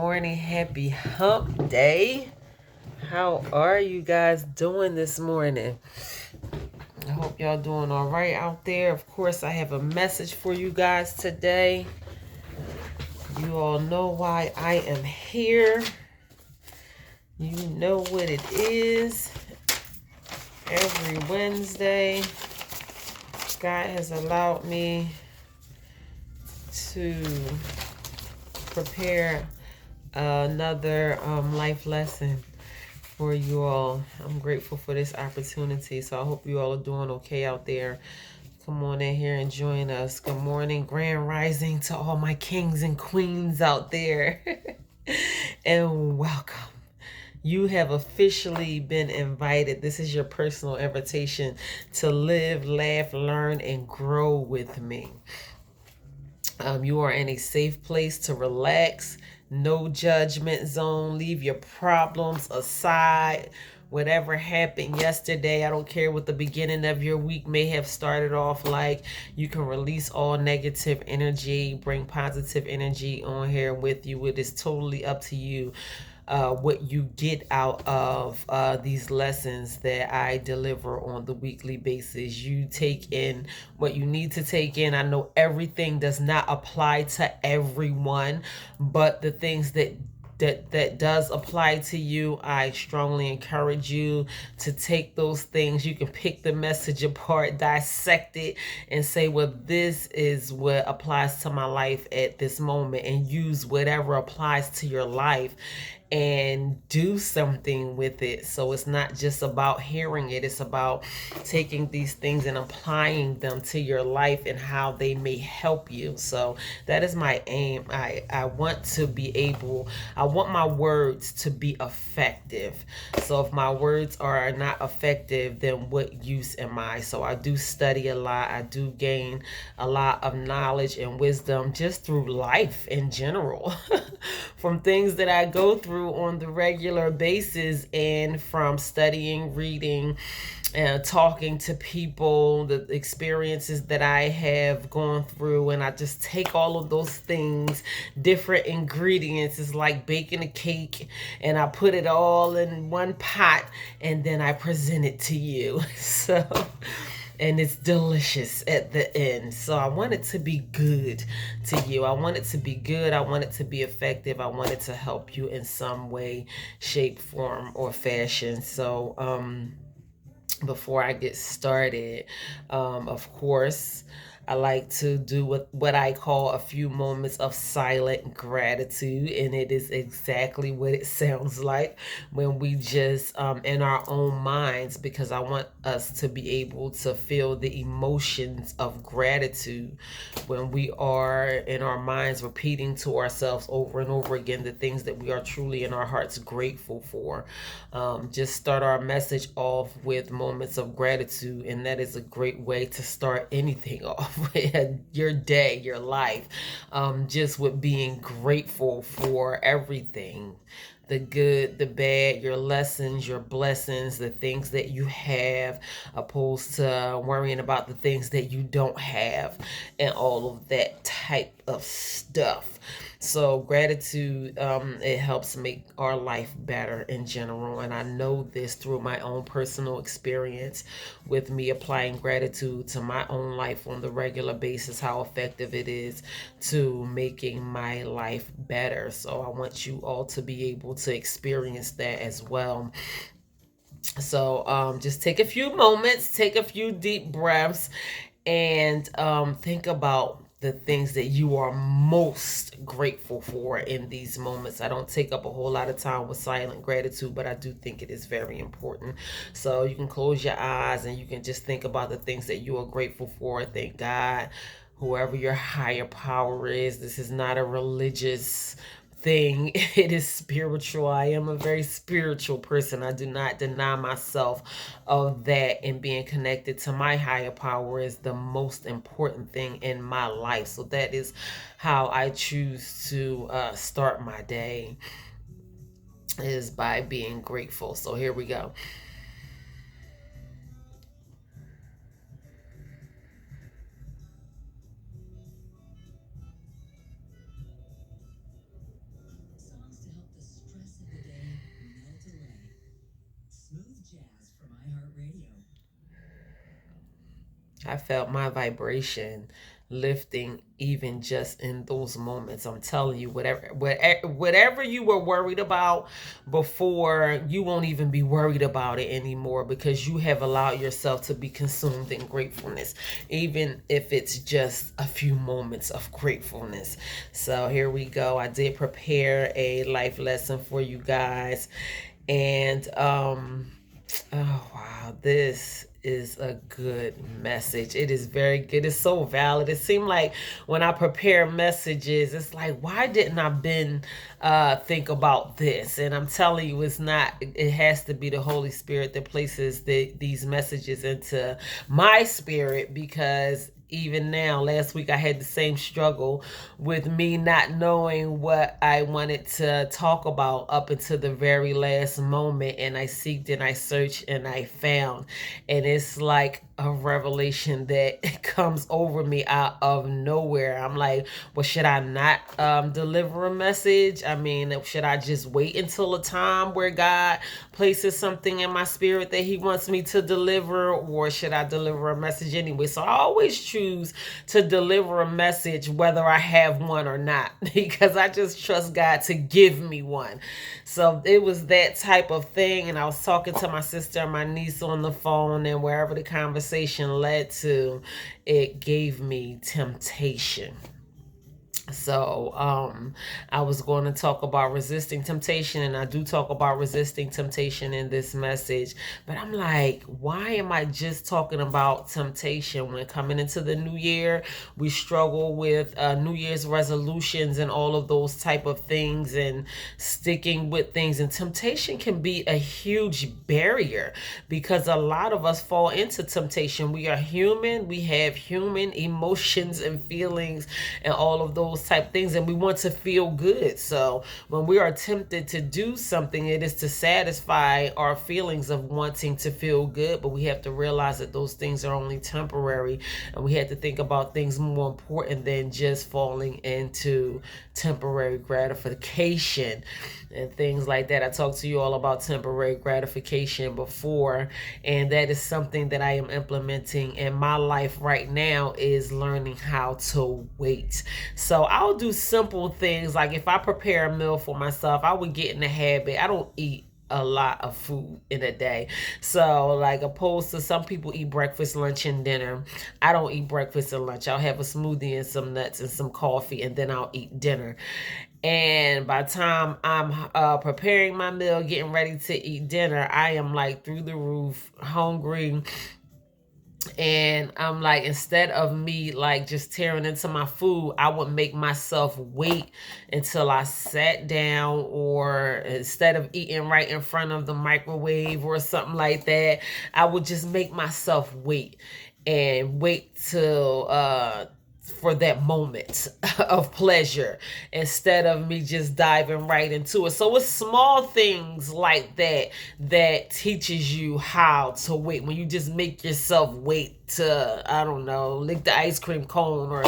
morning. Happy hump day. How are you guys doing this morning? I hope y'all doing all right out there. Of course, I have a message for you guys today. You all know why I am here. You know what it is. Every Wednesday, God has allowed me to prepare another life lesson for you all. I'm grateful for this opportunity. So I hope you all are doing okay out there. Come on in here and join us. Good morning, grand rising to all my kings and queens out there. And welcome. You have officially been invited. This is your personal invitation to live, laugh, learn, and grow with me. You are in a safe place to relax, no judgment zone. Leave your problems aside. Whatever happened yesterday, I don't care what the beginning of your week may have started off like. You can release all negative energy, bring positive energy on here with you. It is totally up to you what you get out of these lessons that I deliver on the weekly basis. You take in what you need to take in. I know everything does not apply to everyone, but the things that does apply to you, I strongly encourage you to take those things. You can pick the message apart, dissect it, and say, well, this is what applies to my life at this moment, and use whatever applies to your life and do something with it. So it's not just about hearing it, it's about taking these things and applying them to your life and how they may help you. So that is my aim. I want to be able, I want my words to be effective. So if my words are not effective, then what use am I? So I do study a lot. I do gain a lot of knowledge and wisdom just through life in general. From things that I go through on the regular basis, and from studying, reading, and talking to people, the experiences that I have gone through, and I just take all of those things, different ingredients. It's like baking a cake, and I put it all in one pot, and then I present it to you. So and it's delicious at the end. So I want it to be good to you. I want it to be good. I want it to be effective. I want it to help you in some way, shape, form, or fashion. So before I get started, of course, I like to do what I call a few moments of silent gratitude, and it is exactly what it sounds like when we just in our own minds, because I want us to be able to feel the emotions of gratitude when we are in our minds repeating to ourselves over and over again the things that we are truly in our hearts grateful for. Just start our message off with moments of gratitude, and that is a great way to start anything off your day, your life, just with being grateful for everything, the good, the bad, your lessons, your blessings, the things that you have, opposed to worrying about the things that you don't have, and all of that type of stuff. So gratitude, it helps make our life better in general. And I know this through my own personal experience with me applying gratitude to my own life on the regular basis, how effective it is to making my life better. So I want you all to be able to experience that as well. So just take a few moments, take a few deep breaths, and think about the things that you are most grateful for in these moments. I don't take up a whole lot of time with silent gratitude, but I do think it is very important. So you can close your eyes and you can just think about the things that you are grateful for. Thank God, whoever your higher power is. This is not a religious thing. It is spiritual. I am a very spiritual person. I do not deny myself of that, and being connected to my higher power is the most important thing in my life. So that is how I choose to start my day, is by being grateful. So here we go. I felt my vibration lifting even just in those moments. I'm telling you, whatever you were worried about before, you won't even be worried about it anymore, because you have allowed yourself to be consumed in gratefulness, even if it's just a few moments of gratefulness. So here we go. I did prepare a life lesson for you guys, and oh wow, this is a good message. It is very good. It's so valid. It seemed like when I prepare messages, it's like, why didn't I been think about this? And I'm telling you, it's not. It has to be the Holy Spirit that places these messages into my spirit, because even now, last week I had the same struggle with me not knowing what I wanted to talk about up until the very last moment, and I seeked and I searched and I found, and it's like a revelation that comes over me out of nowhere. I'm like, well, should I not deliver a message? I mean, should I just wait until a time where God places something in my spirit that he wants me to deliver, or should I deliver a message anyway? So I always choose to deliver a message whether I have one or not, because I just trust God to give me one. So it was that type of thing, and I was talking to my sister and my niece on the phone, and wherever the conversation led to, it gave me temptation. So I was going to talk about resisting temptation, and I do talk about resisting temptation in this message, but I'm like, why am I just talking about temptation when coming into the new year we struggle with New Year's resolutions and all of those type of things, and sticking with things, and temptation can be a huge barrier because a lot of us fall into temptation. We are human, we have human emotions and feelings and all of those type things, and we want to feel good. So when we are tempted to do something, it is to satisfy our feelings of wanting to feel good, but we have to realize that those things are only temporary, and we have to think about things more important than just falling into temporary gratification and things like that. I talked to you all about temporary gratification before, and that is something that I am implementing in my life right now, is learning how to wait. So I'll do simple things, like if I prepare a meal for myself, I would get in the habit. I don't eat a lot of food in a day. So like, opposed to some people eat breakfast, lunch, and dinner, I don't eat breakfast and lunch. I'll have a smoothie and some nuts and some coffee, and then I'll eat dinner. And by the time I'm preparing my meal, getting ready to eat dinner, I am like through the roof hungry. And I'm like, instead of me like just tearing into my food, I would make myself wait until I sat down, or instead of eating right in front of the microwave or something like that, I would just make myself wait, and wait till for that moment of pleasure, instead of me just diving right into it. So it's small things like that that teaches you how to wait. When you just make yourself wait to, I don't know, lick the ice cream cone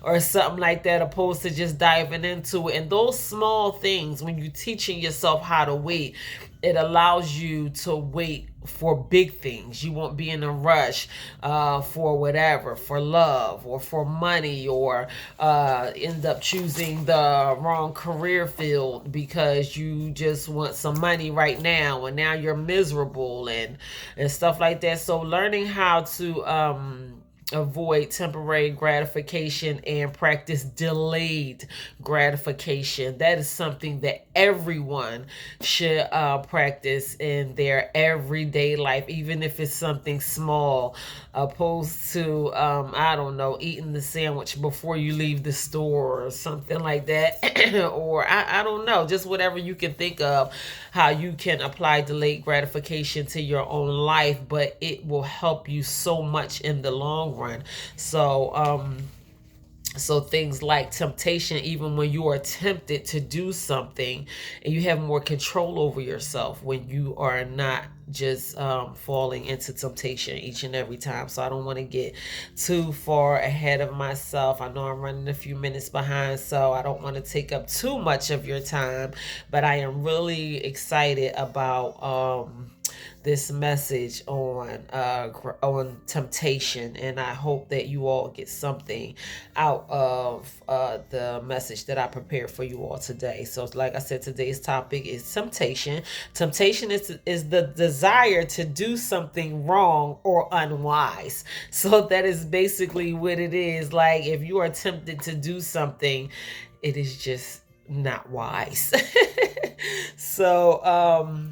or something like that, opposed to just diving into it. And those small things, when you're teaching yourself how to wait, it allows you to wait for big things. You won't be in a rush for whatever, for love or for money, or end up choosing the wrong career field because you just want some money right now, and now you're miserable and stuff like that. So learning how to avoid temporary gratification and practice delayed gratification. That is something that everyone should practice in their everyday life, even if it's something small, opposed to, I don't know, eating the sandwich before you leave the store or something like that. Or I don't know, just whatever you can think of, how you can apply delayed gratification to your own life, but it will help you so much in the long run. So things like temptation, even when you are tempted to do something, and you have more control over yourself when you are not just falling into temptation each and every time. So I don't want to get too far ahead of myself. I know I'm running a few minutes behind, so I don't want to take up too much of your time, but I am really excited about this message on temptation, and I hope that you all get something out of the message that I prepared for you all today. So like I said, today's topic is temptation. Temptation is the desire to do something wrong or unwise. So that is basically what it is. Like, if you are tempted to do something, it is just not wise. So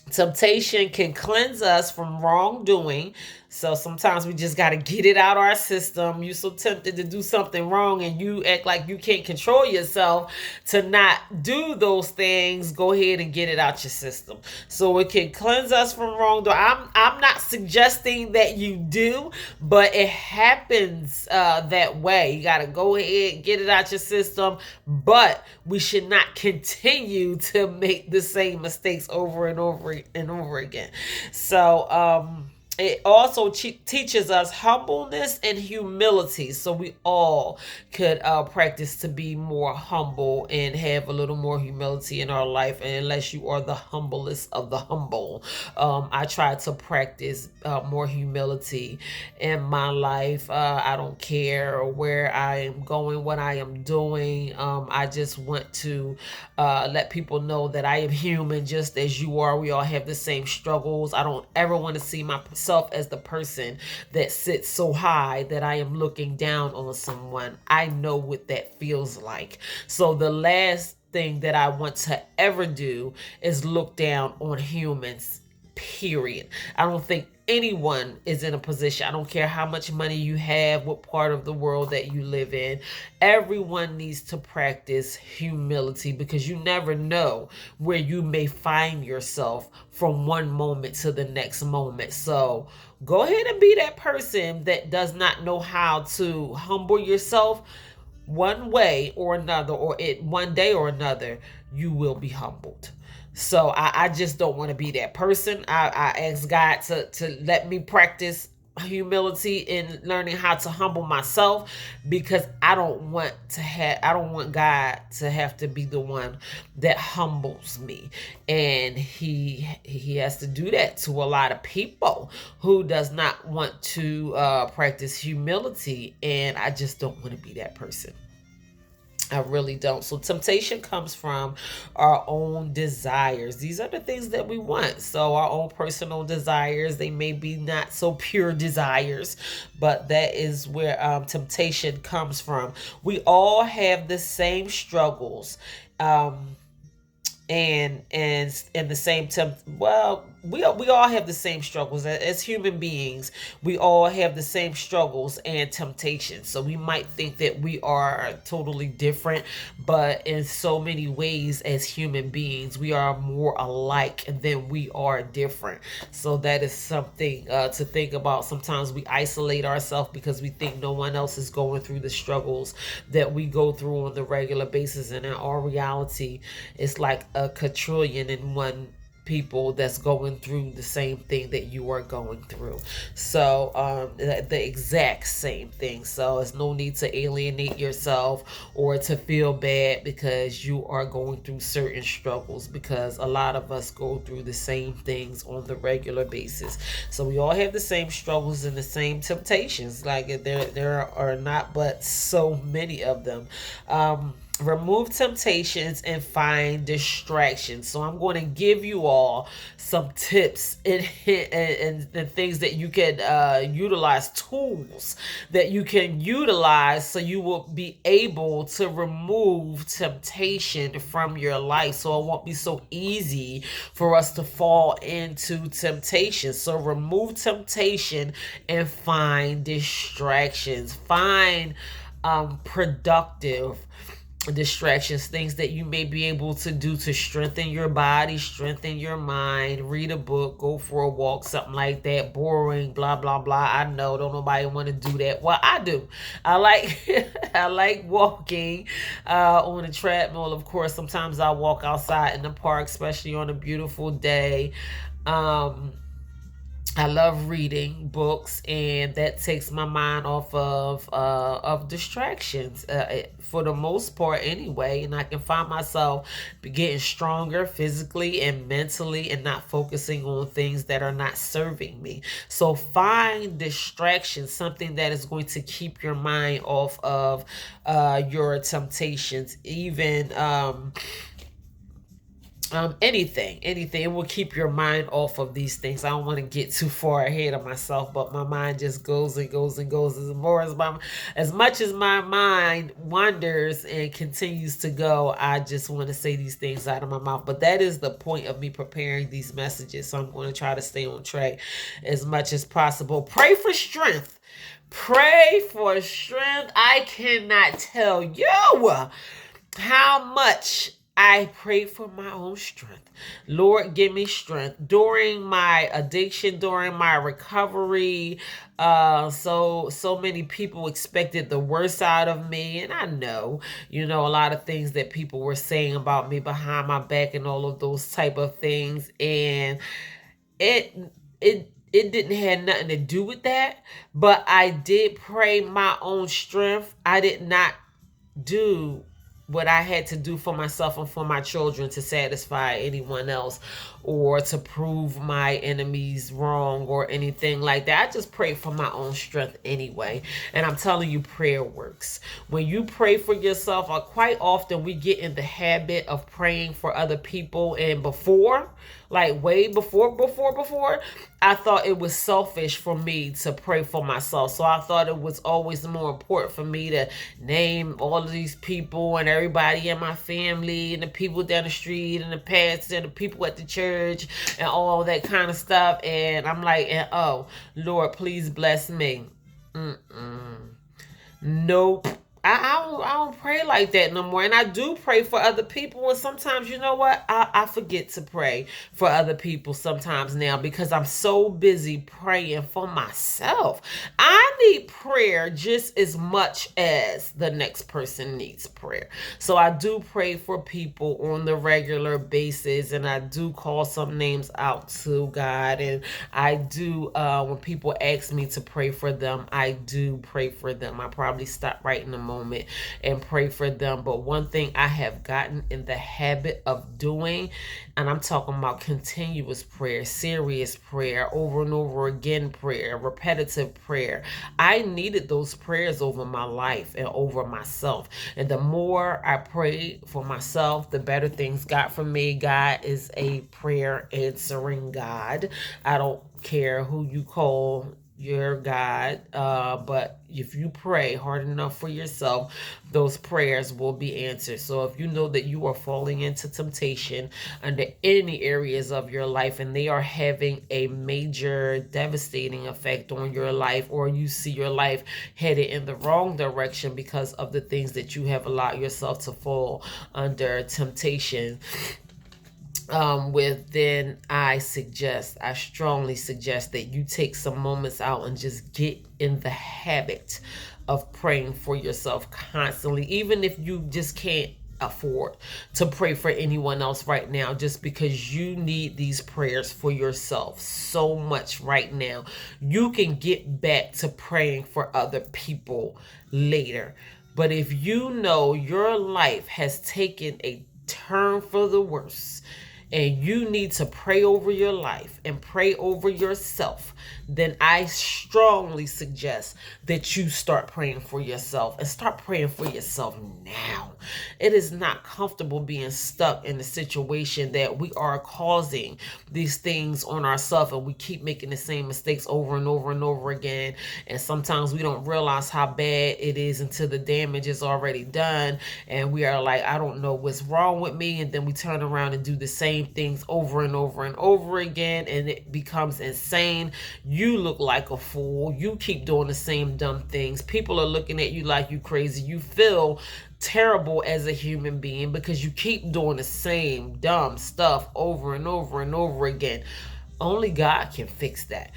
temptation can cleanse us from wrongdoing. So sometimes we just got to get it out of our system. You're so tempted to do something wrong and you act like you can't control yourself to not do those things. Go ahead and get it out your system. So it can cleanse us from wrongdoing. I'm not suggesting that you do, but it happens that way. You got to go ahead and get it out your system, but we should not continue to make the same mistakes over and over and over again. So it also teaches us humbleness and humility. So we all could practice to be more humble and have a little more humility in our life. And unless you are the humblest of the humble, I try to practice more humility in my life. I don't care where I am going, what I am doing. I just want to let people know that I am human just as you are. We all have the same struggles. I don't ever want to see myself as the person that sits so high that I am looking down on someone. I know what that feels like. So the last thing that I want to ever do is look down on humans, period. I don't think anyone is in a position. I don't care how much money you have, what part of the world that you live in. Everyone needs to practice humility, because you never know where you may find yourself from one moment to the next moment. So go ahead and be that person that does not know how to humble yourself. One way or another, or one day or another, you will be humbled. So I just don't want to be that person. I ask God to let me practice humility in learning how to humble myself, because I don't want God to have to be the one that humbles me. And he has to do that to a lot of people who does not want to practice humility, and I just don't want to be that person. I really don't. So temptation comes from our own desires. These are the things that we want. So our own personal desires, they may be not so pure desires, but that is where temptation comes from. We all have the same struggles. And the same we all have the same struggles as human beings. We all have the same struggles and temptations. So we might think that we are totally different, but in so many ways as human beings, we are more alike than we are different. So that is something to think about. Sometimes we isolate ourselves because we think no one else is going through the struggles that we go through on the regular basis, and in our reality, it's like a quadrillion and one people that's going through the same thing that you are going through. So the exact same thing. So it's no need to alienate yourself or to feel bad because you are going through certain struggles, because a lot of us go through the same things on the regular basis. So we all have the same struggles and the same temptations. Like there are not but so many of them. Remove temptations and find distractions. So I'm going to give you all some tips and things that you can utilize, tools that you can utilize so you will be able to remove temptation from your life, so it won't be so easy for us to fall into temptation. So remove temptation and find distractions. Find productive distractions, things that you may be able to do to strengthen your body, strengthen your mind. Read a book, go for a walk, something like that. Boring, blah blah blah. I know, don't nobody want to do that. Well, I do. I like I like walking on a treadmill. Of course, sometimes I walk outside in the park, especially on a beautiful day. I love reading books, and that takes my mind off of distractions, for the most part, anyway. And I can find myself getting stronger physically and mentally, and not focusing on things that are not serving me. So find distractions, something that is going to keep your mind off of your temptations, even anything. It will keep your mind off of these things. I don't want to get too far ahead of myself, but my mind just goes and goes and goes. As much as my mind wanders and continues to go, I just want to say these things out of my mouth. But that is the point of me preparing these messages, so I'm going to try to stay on track as much as possible. Pray for strength. Pray for strength. I cannot tell you how much I prayed for my own strength. Lord, give me strength. During my addiction, during my recovery, so many people expected the worst out of me. And I know, a lot of things that people were saying about me behind my back and all of those type of things. And it didn't have nothing to do with that. But I did pray my own strength. I did not do what I had to do for myself and for my children to satisfy anyone else, or to prove my enemies wrong or anything like that. I just prayed for my own strength anyway. And I'm telling you, prayer works. When you pray for yourself, quite often we get in the habit of praying for other people. And way before, I thought it was selfish for me to pray for myself. So I thought it was always more important for me to name all of these people and everybody in my family and the people down the street and the pastors and the people at the church and all that kind of stuff. And I'm like, oh, Lord, please bless me. Nope. I don't pray like that no more. And I do pray for other people. And sometimes, you know what? I forget to pray for other people sometimes now, because I'm so busy praying for myself. I need prayer just as much as the next person needs prayer. So I do pray for people on the regular basis. And I do call some names out to God. And I do, when people ask me to pray for them, I do pray for them. I probably stop right in a moment and pray for them. But one thing I have gotten in the habit of doing, and I'm talking about continuous prayer, serious prayer, over and over again prayer, repetitive prayer. I needed those prayers over my life and over myself. And the more I prayed for myself, the better things got for me. God is a prayer answering God. I don't care who you call your God, but if you pray hard enough for yourself, those prayers will be answered. So if you know that you are falling into temptation under any areas of your life, and they are having a major devastating effect on your life, or you see your life headed in the wrong direction because of the things that you have allowed yourself to fall under temptation then I strongly suggest that you take some moments out and just get in the habit of praying for yourself constantly, even if you just can't afford to pray for anyone else right now, just because you need these prayers for yourself so much right now. You can get back to praying for other people later. But if you know your life has taken a turn for the worse, and you need to pray over your life and pray over yourself, then I strongly suggest that you start praying for yourself, and start praying for yourself now. It is not comfortable being stuck in a situation that we are causing these things on ourselves, and we keep making the same mistakes over and over and over again. And sometimes we don't realize how bad it is until the damage is already done, and we are like, I don't know what's wrong with me. And then we turn around and do the same things over and over and over again, and it becomes insane. You look like a fool. You keep doing the same dumb things. People are looking at you like you crazy. You feel terrible as a human being because you keep doing the same dumb stuff over and over and over again. Only God can fix that.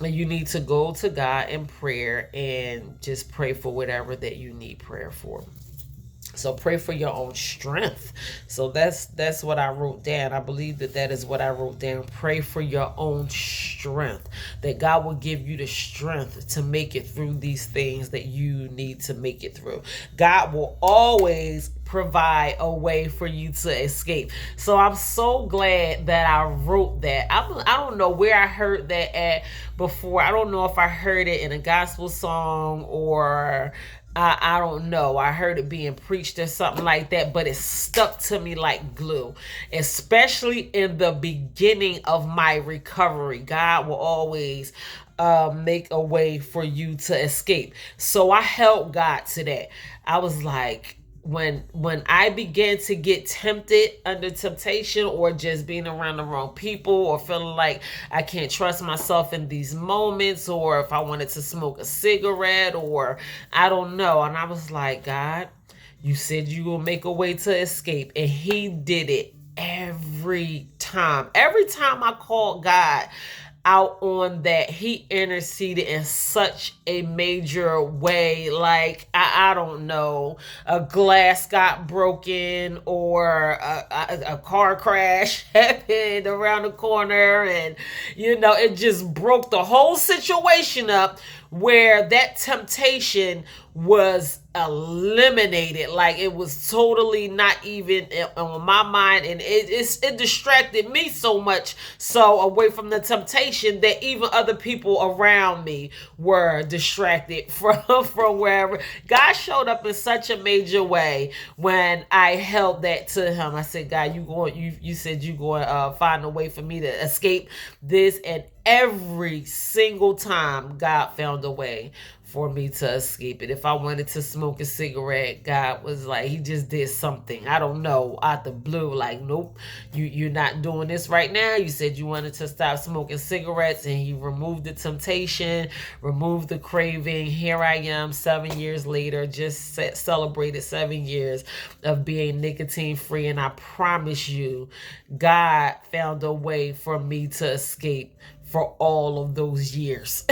And you need to go to God in prayer and just pray for whatever that you need prayer for. So pray for your own strength. So that's what I wrote down. I believe that is what I wrote down. Pray for your own strength. strength, that God will give you the strength to make it through these things that you need to make it through. God will always provide a way for you to escape. So I'm so glad that I wrote that. I don't know where I heard that at before. I don't know if I heard it in a gospel song or I don't know. I heard it being preached or something like that, but it stuck to me like glue, especially in the beginning of my recovery. God will always make a way for you to escape. So I held God to that. I was like, when I began to get tempted under temptation, or just being around the wrong people, or feeling like I can't trust myself in these moments, or if I wanted to smoke a cigarette, or I don't know. And I was like, God, you said you will make a way to escape. And he did it every time. Every time I called God out on that, he interceded in such a major way. Like, I don't know, a glass got broken, or a car crash happened around the corner, and it just broke the whole situation up, where that temptation was eliminated. Like, it was totally not even on my mind, and it distracted me so much so away from the temptation that even other people around me were distracted from wherever. God showed up in such a major way when I held that to him. I said, God, you said you going to find a way for me to escape this, and every single time God found a way for me to escape it. If I wanted to smoke a cigarette, God was like, he just did something, I don't know, out the blue, like, nope, you're not doing this right now. You said you wanted to stop smoking cigarettes, and he removed the temptation, removed the craving. Here I am 7 years later, just celebrated 7 years of being nicotine free, and I promise you, God found a way for me to escape for all of those years.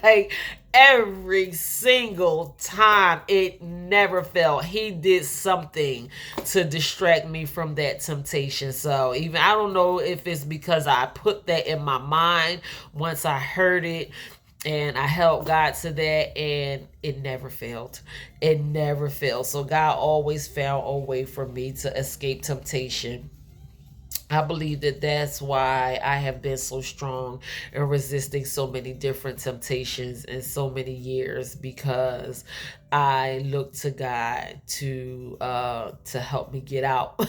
Like, every single time, it never failed. He did something to distract me from that temptation. So even, I don't know if it's because I put that in my mind once I heard it, and I held God to that, and it never failed. It never failed. So God always found a way for me to escape temptation. I believe that that's why I have been so strong in resisting so many different temptations in so many years, because I look to God to help me get out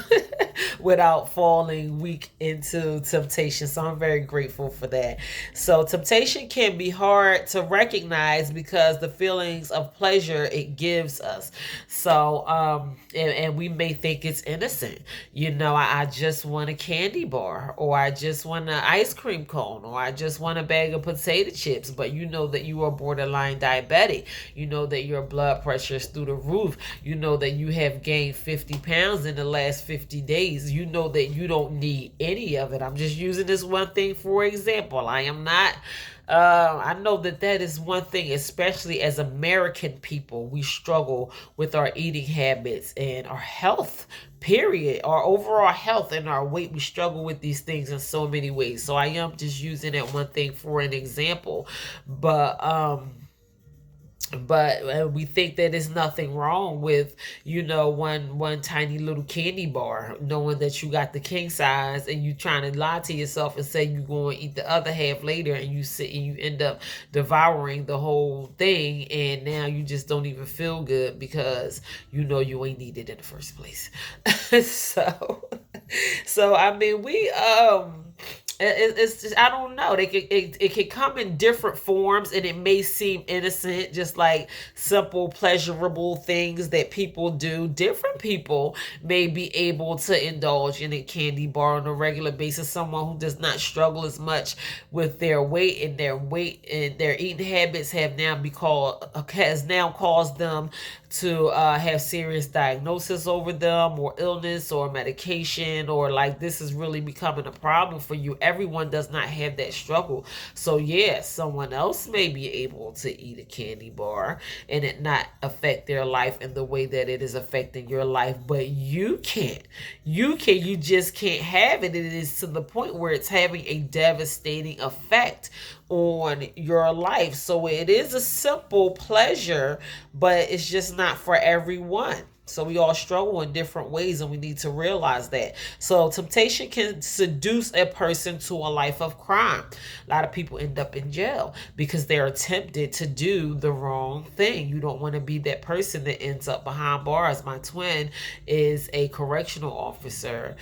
without falling weak into temptation. So I'm very grateful for that. So temptation can be hard to recognize because the feelings of pleasure it gives us. So and we may think it's innocent. I just want a candy bar, or I just want an ice cream cone, or I just want a bag of potato chips. But you know that you are borderline diabetic. You know that your blood pressure is through the roof. You know that you have gained 50 pounds in the last 50 days. You know that you don't need any of it. I'm just using this one thing for example. I am not I know that is one thing, especially as American people, we struggle with our eating habits and our health, period. Our overall health and our weight, we struggle with these things in so many ways. So I am just using that one thing for an example. But we think that there's nothing wrong with one tiny little candy bar, knowing that you got the king size, and you trying to lie to yourself and say you're going to eat the other half later, and you sit and you end up devouring the whole thing, and now you just don't even feel good because you ain't need it in the first place. so I mean, it's just, I don't know. It can come in different forms, and it may seem innocent, just like simple, pleasurable things that people do. Different people may be able to indulge in a candy bar on a regular basis. Someone who does not struggle as much with their weight, and their eating habits has now caused them to have serious diagnosis over them, or illness, or medication, or like this is really becoming a problem for you. Everyone does not have that struggle. So yeah, someone else may be able to eat a candy bar and it not affect their life in the way that it is affecting your life, but you can't. You just can't have it. It is to the point where it's having a devastating effect on your life. So it is a simple pleasure, but it's just not for everyone. So we all struggle in different ways, and we need to realize that. So temptation can seduce a person to a life of crime. A lot of people end up in jail because they're tempted to do the wrong thing. You don't want to be that person that ends up behind bars. My twin is a correctional officer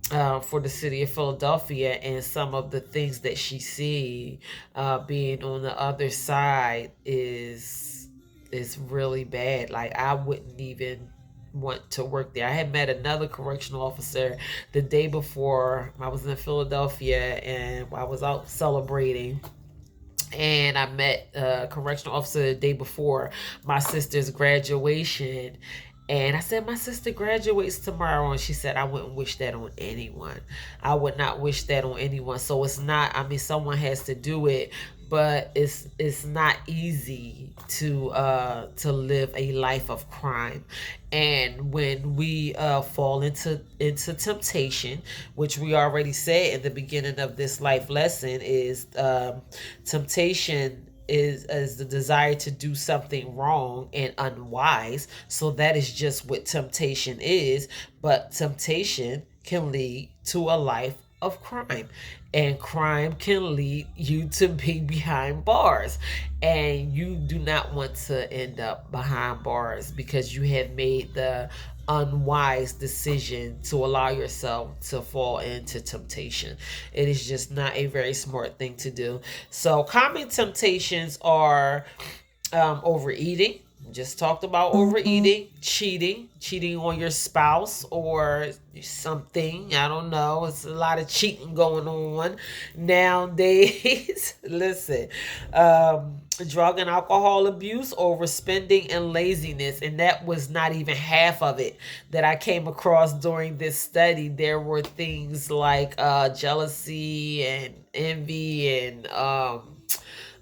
for the city of Philadelphia, and some of the things that she see being on the other side is really bad. Like, I wouldn't even want to work there. I had met another correctional officer the day before. I was in Philadelphia and I was out celebrating, and I met a correctional officer the day before my sister's graduation. And I said, my sister graduates tomorrow. And she said, I wouldn't wish that on anyone. I would not wish that on anyone. So it's not, I mean, someone has to do it, but it's not easy to live a life of crime. And when we fall into temptation, which we already said in the beginning of this life lesson, is temptation is the desire to do something wrong and unwise. So that is just what temptation is. But temptation can lead to a life of crime, and crime can lead you to be behind bars, and you do not want to end up behind bars because you have made the unwise decision to allow yourself to fall into temptation. It is just not a very smart thing to do. So common temptations are overeating. Just talked about overeating, cheating on your spouse or something. I don't know. It's a lot of cheating going on nowadays. Listen, drug and alcohol abuse, overspending, and laziness. And that was not even half of it that I came across during this study. There were things like jealousy and envy and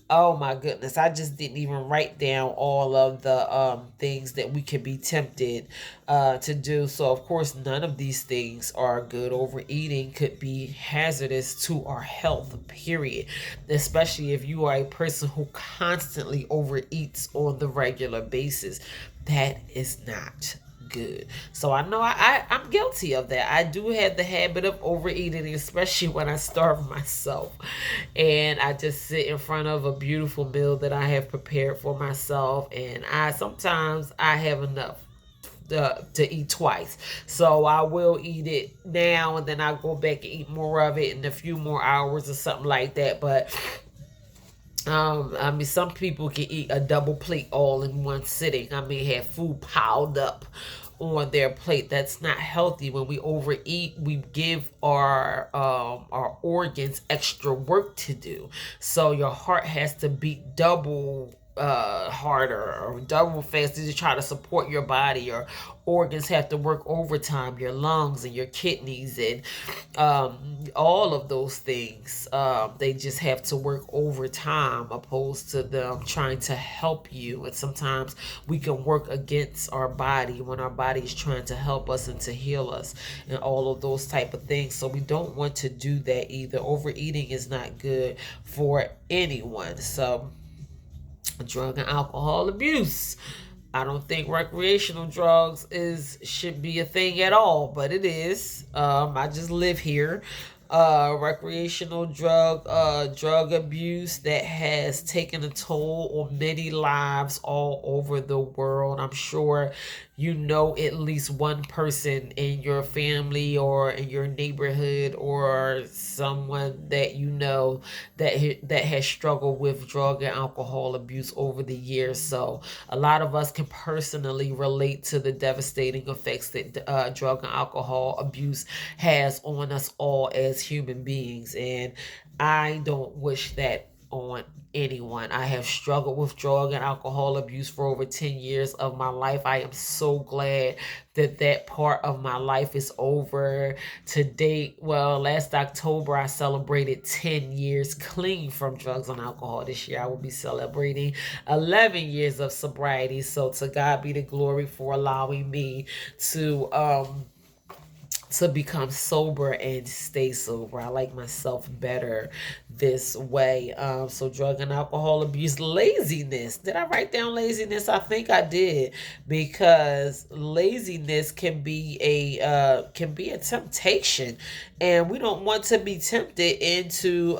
oh my goodness, I just didn't even write down all of the things that we could be tempted to do. So of course, none of these things are good. Overeating could be hazardous to our health, period. Especially if you are a person who constantly overeats on the regular basis. That is not good. So I know I'm guilty of that. I do have the habit of overeating, especially when I starve myself and I just sit in front of a beautiful meal that I have prepared for myself, and sometimes I have enough to eat twice. So I will eat it now, and then I'll go back and eat more of it in a few more hours or something like that. But I mean, some people can eat a double plate all in one sitting. I mean, have food piled up on their plate. That's not healthy. When we overeat, we give our organs extra work to do. So your heart has to beat double harder or double faster to try to support your body. Your organs have to work overtime, your lungs and your kidneys and all of those things. They just have to work overtime opposed to them trying to help you. And sometimes we can work against our body when our body is trying to help us and to heal us and all of those type of things. So we don't want to do that either. Overeating is not good for anyone. So drug and alcohol abuse. I don't think recreational drugs should be a thing at all, but it is. I just live here. Recreational drug abuse that has taken a toll on many lives all over the world. I'm sure you know at least one person in your family or in your neighborhood or someone that you know that has struggled with drug and alcohol abuse over the years. So a lot of us can personally relate to the devastating effects that drug and alcohol abuse has on us all as human beings, and I don't wish that on anyone. I have struggled with drug and alcohol abuse for over 10 years of my life. I am so glad that that part of my life is over. To date, well, last October I celebrated 10 years clean from drugs and alcohol. This year I will be celebrating 11 years of sobriety. So to God be the glory for allowing me to become sober and stay sober. I like myself better this way. So drug and alcohol abuse, laziness. Did I write down laziness? I think I did, because laziness can be a temptation, and we don't want to be tempted into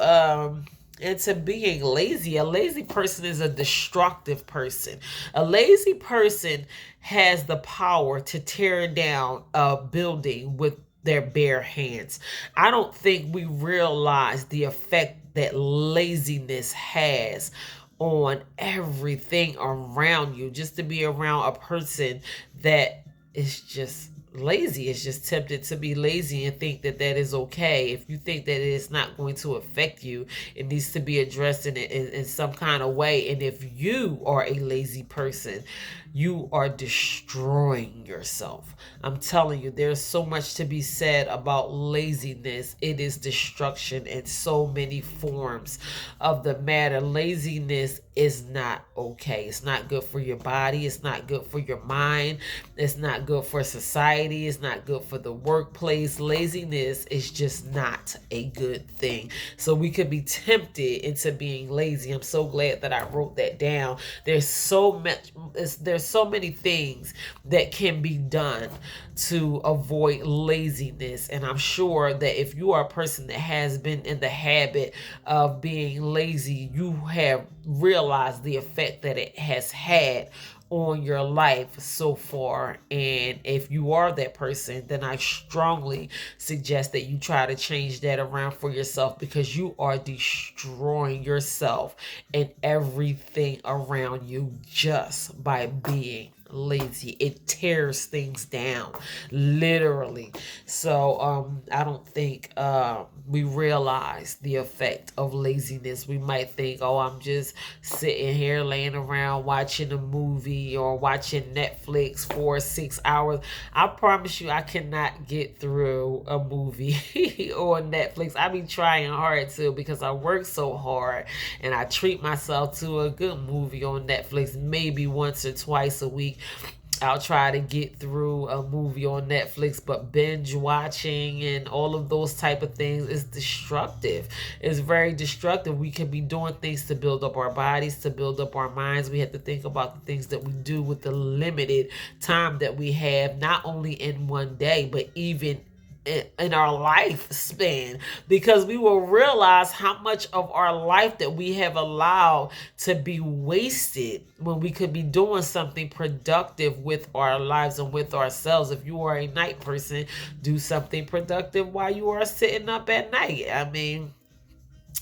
being lazy. A lazy person is a destructive person. A lazy person has the power to tear down a building with their bare hands. I don't think we realize the effect that laziness has on everything around you. Just to be around a person that is just lazy, is just tempted to be lazy and think that that is okay. If you think that it is not going to affect you, it needs to be addressed in some kind of way. And if you are a lazy person, you are destroying yourself. I'm telling you, there's so much to be said about laziness. It is destruction in so many forms of the matter. Laziness is not okay. It's not good for your body. It's not good for your mind. It's not good for society. It's not good for the workplace. Laziness is just not a good thing. So we could be tempted into being lazy. I'm so glad that I wrote that down. There's so many things that can be done to avoid laziness. And I'm sure that if you are a person that has been in the habit of being lazy, you have realized the effect that it has had on your life so far. And if you are that person, then I strongly suggest that you try to change that around for yourself, because you are destroying yourself and everything around you just by being lazy. It tears things down, literally. So I don't think we realize the effect of laziness. We might think, oh, I'm just sitting here laying around watching a movie or watching Netflix for 6 hours. I promise you, I cannot get through a movie or Netflix. I be trying hard to, because I work so hard, and I treat myself to a good movie on Netflix maybe once or twice a week. I'll try to get through a movie on Netflix, but binge watching and all of those type of things is destructive. It's very destructive. We could be doing things to build up our bodies, to build up our minds. We have to think about the things that we do with the limited time that we have, not only in one day, but even in our lifespan, because we will realize how much of our life that we have allowed to be wasted when we could be doing something productive with our lives and with ourselves. If you are a night person, do something productive while you are sitting up at night. I mean,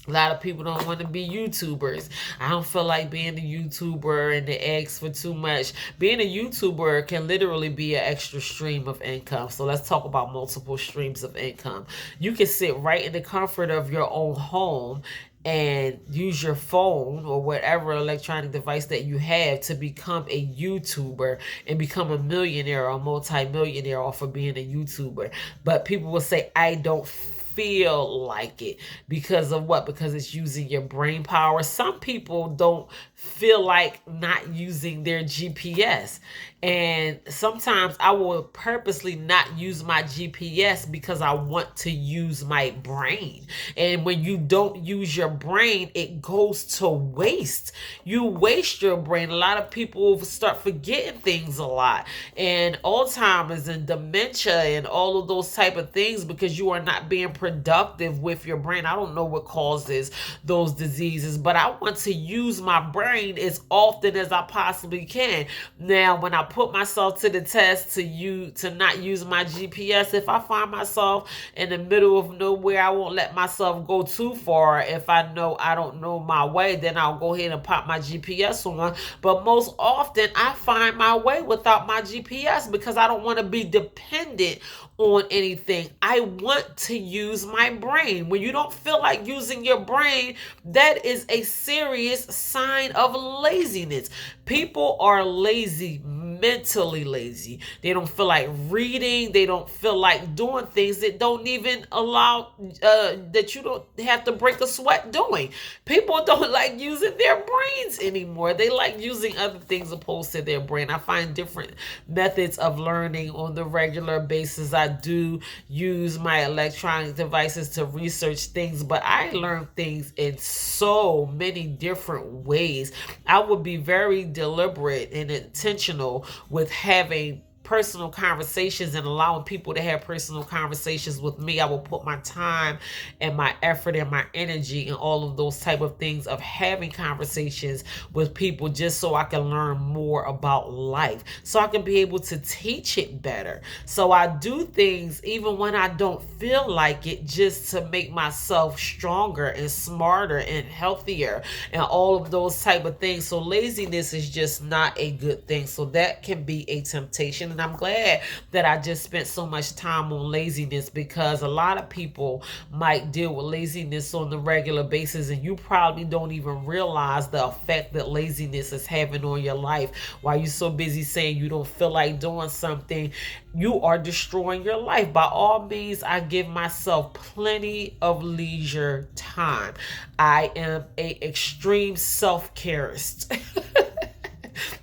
a lot of people don't want to be YouTubers. I don't feel like being a YouTuber and the eggs for too much. Being a YouTuber can literally be an extra stream of income. So let's talk about multiple streams of income. You can sit right in the comfort of your own home and use your phone or whatever electronic device that you have to become a YouTuber and become a millionaire or a multi-millionaire off of being a YouTuber. But people will say, I don't feel like it. Because of what? Because it's using your brain power. Some people don't feel like not using their GPS. And sometimes I will purposely not use my GPS because I want to use my brain. And when you don't use your brain, it goes to waste. You waste your brain. A lot of people start forgetting things a lot. And Alzheimer's and dementia and all of those type of things, because you are not being productive with your brain. I don't know what causes those diseases, but I want to use my brain as often as I possibly can. Now, when I put myself to the test to not use my GPS, if I find myself in the middle of nowhere, I won't let myself go too far. If I know I don't know my way, then I'll go ahead and pop my GPS on. But most often I find my way without my GPS, because I don't want to be dependent on anything. I want to use my brain. When you don't feel like using your brain, that is a serious sign of laziness. People are lazy, mentally lazy. They don't feel like reading. They don't feel like doing things that don't even allow that you don't have to break a sweat doing. People don't like using their brains anymore. They like using other things opposed to their brain. I find different methods of learning on the regular basis. I do use my electronic devices to research things, but I learn things in so many different ways. I would be very deliberate and intentional with having personal conversations and allowing people to have personal conversations with me. I will put my time and my effort and my energy and all of those type of things of having conversations with people just so I can learn more about life, so I can be able to teach it better. So I do things even when I don't feel like it, just to make myself stronger and smarter and healthier and all of those type of things. So laziness is just not a good thing. So that can be a temptation. And I'm glad that I just spent so much time on laziness, because a lot of people might deal with laziness on the regular basis, and you probably don't even realize the effect that laziness is having on your life. While you're so busy saying you don't feel like doing something, you are destroying your life. By all means, I give myself plenty of leisure time. I am a extreme self-carist.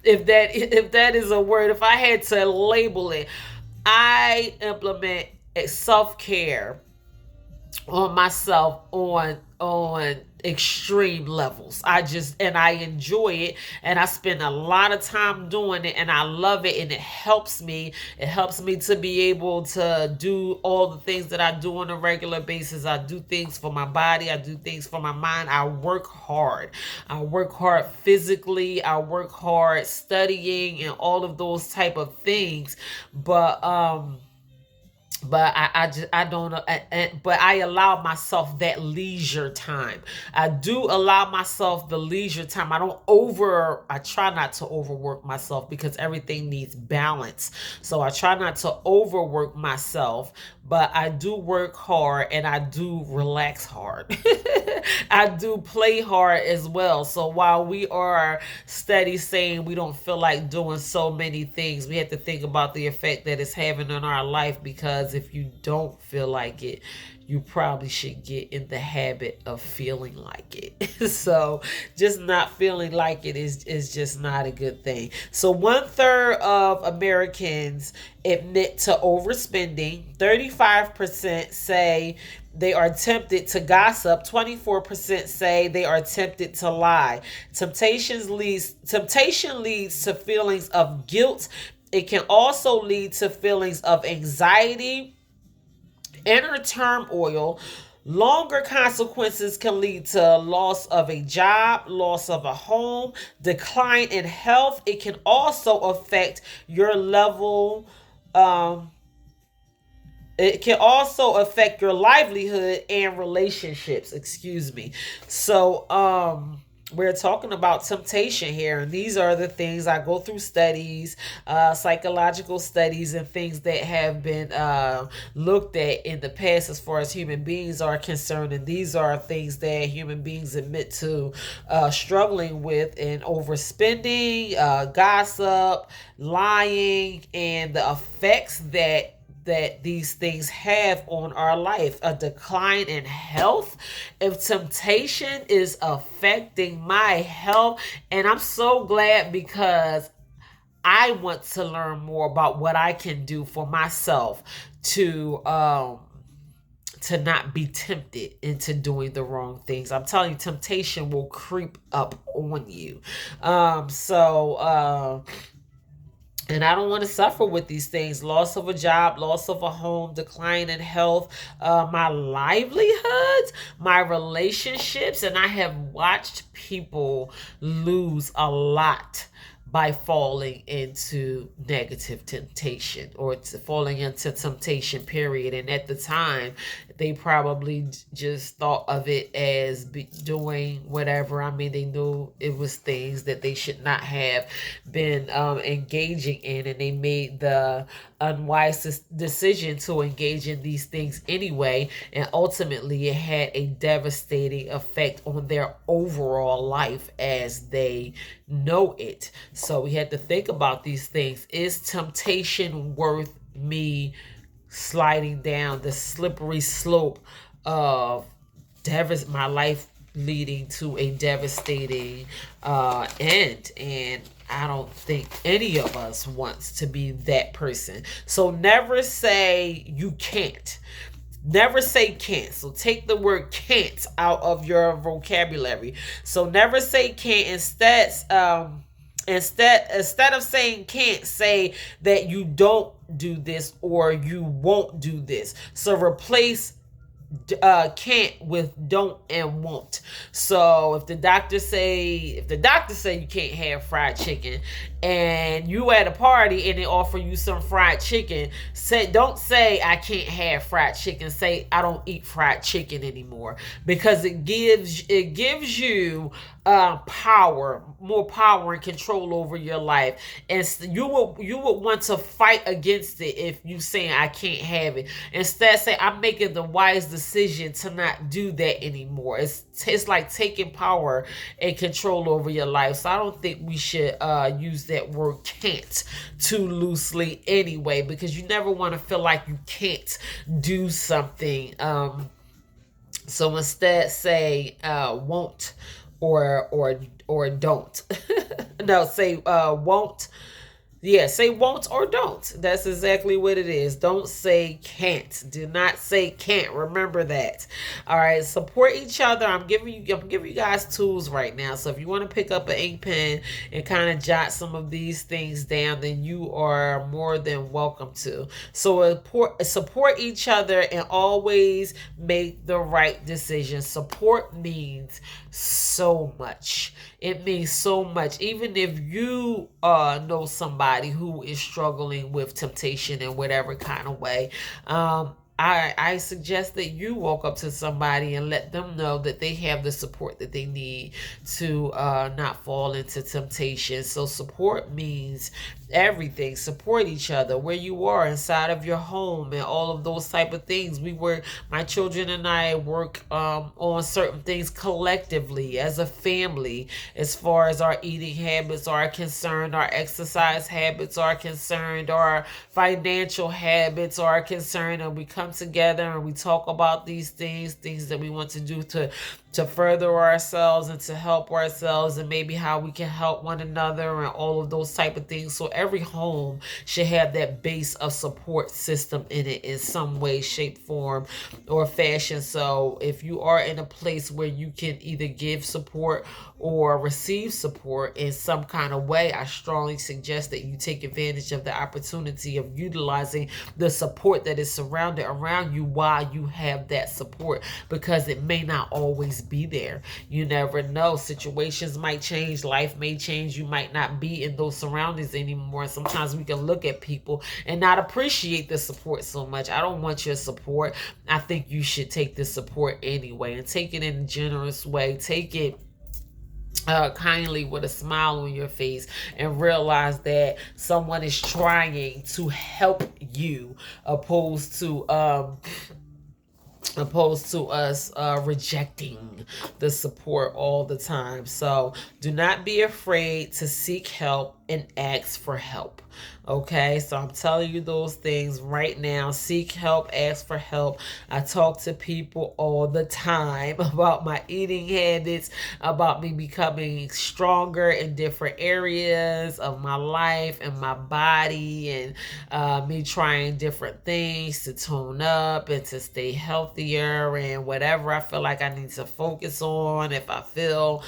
If that is a word, if I had to label it, I implement a self-care on myself on extreme levels. I enjoy it, and I spend a lot of time doing it, and I love it, and it helps me to be able to do all the things that I do on a regular basis. I do things for my body, I do things for my mind. I work hard physically, I work hard studying and all of those type of things, but I don't know, but I allow myself that leisure time. I do allow myself the leisure time. I try not to overwork myself, because everything needs balance. So I try not to overwork myself, but I do work hard and I do relax hard. I do play hard as well. So while we are steady saying we don't feel like doing so many things, we have to think about the effect that it's having on our life, because if you don't feel like it, you probably should get in the habit of feeling like it. So just not feeling like it is just not a good thing. So 1/3 of Americans admit to overspending. 35% say they are tempted to gossip. 24% say they are tempted to lie. Temptation leads to feelings of guilt. It can also lead to feelings of anxiety, inner turmoil. Longer consequences can lead to loss of a job, loss of a home, decline in health. It can also affect your level. It can also affect your livelihood and relationships. Excuse me. So, we're talking about temptation here, and these are the things I go through studies, psychological studies, and things that have been looked at in the past as far as human beings are concerned. And these are things that human beings admit to struggling with: and overspending, gossip, lying, and the effects that these things have on our life. A decline in health. If temptation is affecting my health, and I'm so glad, because I want to learn more about what I can do for myself to not be tempted into doing the wrong things. I'm telling you, temptation will creep up on you. And I don't want to suffer with these things: loss of a job, loss of a home, decline in health, my livelihoods, my relationships. And I have watched people lose a lot by falling into negative temptation, or falling into temptation, period. And at the time, they probably just thought of it as doing whatever. I mean, they knew it was things that they should not have been engaging in, and they made the unwise decision to engage in these things anyway, and ultimately it had a devastating effect on their overall life as they know it. So we had to think about these things. Is temptation worth me sliding down the slippery slope of my life leading to a devastating end? And I don't think any of us wants to be that person. So never say you can't. Never say can't. So take the word can't out of your vocabulary. So never say can't. Instead of saying can't, say that you don't do this or you won't do this. So replace can't with don't and won't. So if the doctor say you can't have fried chicken, and you at a party and they offer you some fried chicken, don't say I can't have fried chicken. Say I don't eat fried chicken anymore, because it gives you more power and control over your life. And you would want to fight against it if you saying I can't have it. Instead, say I'm making the wise decision to not do that anymore. It's like taking power and control over your life. So I don't think we should use that word can't too loosely anyway, because you never want to feel like you can't do something. So instead say won't or don't. No, say won't. Yeah, say won't or don't. That's exactly what it is. Don't say can't. Do not say can't. Remember that. All right. Support each other. I'm giving you guys tools right now. So if you want to pick up an ink pen and kind of jot some of these things down, then you are more than welcome to. So support each other and always make the right decision. Support means so much. It means so much. Even if you know somebody who is struggling with temptation in whatever kind of way, I suggest that you walk up to somebody and let them know that they have the support that they need to not fall into temptation. So support means everything. Support each other where you are inside of your home and all of those type of things. My children and I work on certain things collectively as a family, as far as our eating habits are concerned, our exercise habits are concerned, our financial habits are concerned, and we come together and we talk about these things that we want to do to further ourselves and to help ourselves, and maybe how we can help one another and all of those type of things. So every home should have that base of support system in it in some way, shape, form, or fashion. So if you are in a place where you can either give support or receive support in some kind of way, I strongly suggest that you take advantage of the opportunity of utilizing the support that is surrounded around you while you have that support, because it may not always be there. You never know. Situations might change. Life may change. You might not be in those surroundings anymore. Sometimes we can look at people and not appreciate the support so much. I don't want your support. I think you should take the support anyway, and take it in a generous way. Take it kindly with a smile on your face, and realize that someone is trying to help you, opposed to us rejecting the support all the time. So do not be afraid to seek help and ask for help. Okay, so I'm telling you those things right now. Seek help, ask for help. I talk to people all the time about my eating habits, about me becoming stronger in different areas of my life and my body, and me trying different things to tone up and to stay healthier, and whatever I feel like I need to focus on. If I feel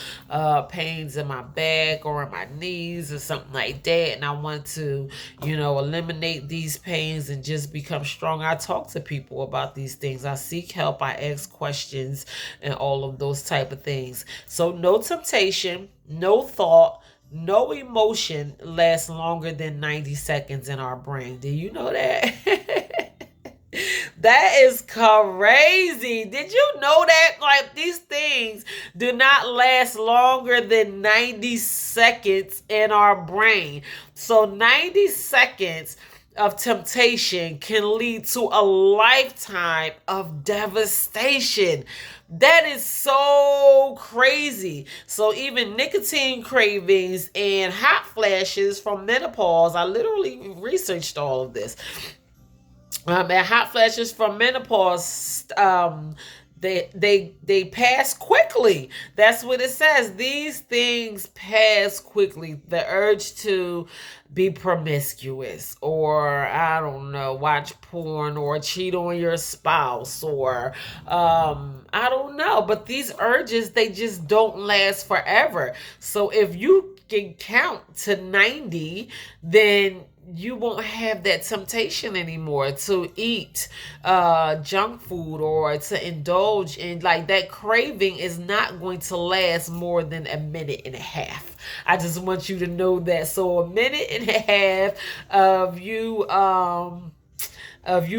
pains in my back or in my knees or something like that, and I want to eliminate these pains and just become strong, I talk to people about these things. I seek help, I ask questions, and all of those type of things. So no temptation, no thought, no emotion lasts longer than 90 seconds in our brain. Do you know that? That is crazy. Did you know that? Like, these things do not last longer than 90 seconds in our brain. So 90 seconds of temptation can lead to a lifetime of devastation. That is so crazy. So even nicotine cravings and hot flashes from menopause, I literally researched all of this. And hot flashes from menopause, they pass quickly. That's what it says. These things pass quickly. The urge to be promiscuous, or I don't know, watch porn, or cheat on your spouse, or I don't know. But these urges, they just don't last forever. So if you can count to 90, then you won't have that temptation anymore to eat junk food or to indulge in, like, that craving is not going to last more than a minute and a half. I just want you to know that. So a minute and a half of you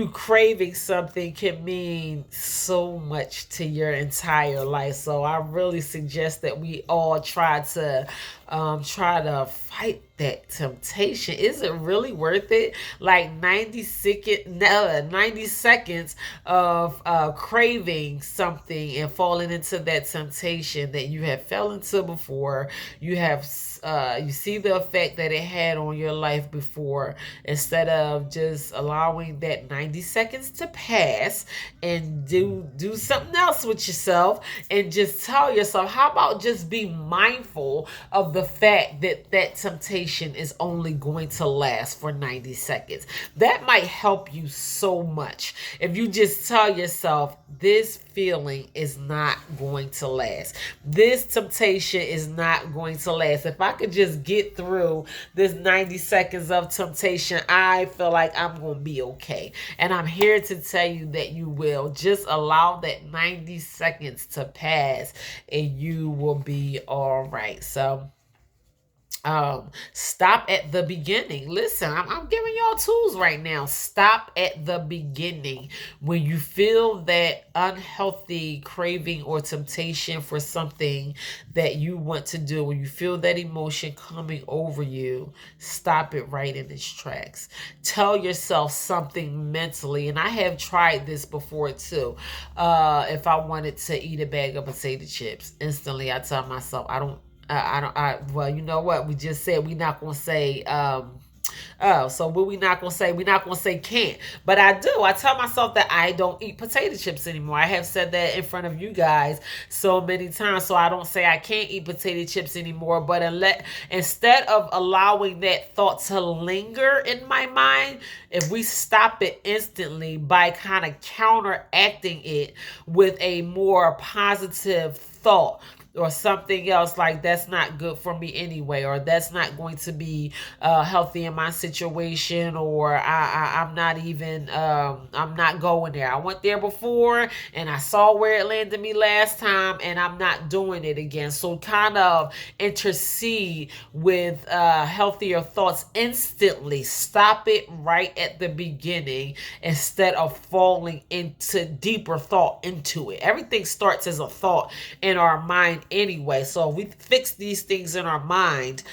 craving something can mean so much to your entire life. So I really suggest that we all try to fight that temptation. Is it really worth it? Like 90 seconds of craving something and falling into that temptation that you have fell into before. You have you see the effect that it had on your life before, instead of just allowing that 90 seconds to pass and do something else with yourself, and just tell yourself, how about just be mindful of the fact that that temptation is only going to last for 90 seconds. That might help you so much if you just tell yourself, this feeling is not going to last. This temptation is not going to last. If I could just get through this 90 seconds of temptation, I feel like I'm going to be okay. And I'm here to tell you that you will. Just allow that 90 seconds to pass and you will be all right. So stop at the beginning. Listen, I'm giving y'all tools right now. Stop at the beginning. When you feel that unhealthy craving or temptation for something that you want to do, when you feel that emotion coming over you, stop it right in its tracks. Tell yourself something mentally, and I have tried this before too. If I wanted to eat a bag of potato chips, instantly I tell myself, well, you know what? We just said we're not going to say, so what we not going to say? We're not going to say can't. But I do. I tell myself that I don't eat potato chips anymore. I have said that in front of you guys so many times. So I don't say I can't eat potato chips anymore. But instead of allowing that thought to linger in my mind, if we stop it instantly by kind of counteracting it with a more positive thought, or something else, like, that's not good for me anyway, or that's not going to be healthy in my situation, or I'm not even I'm not going there. I went there before and I saw where it landed me last time, and I'm not doing it again. So kind of intercede with healthier thoughts instantly. Stop it right at the beginning instead of falling into deeper thought into it. Everything starts as a thought in our mind anyway. So if we fix these things in our mind,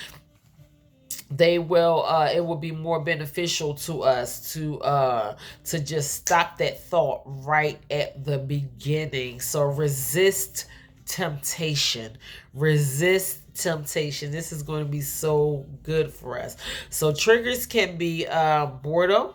they will it will be more beneficial to us to just stop that thought right at the beginning. So resist temptation. Resist temptation. This is going to be so good for us. So triggers can be boredom,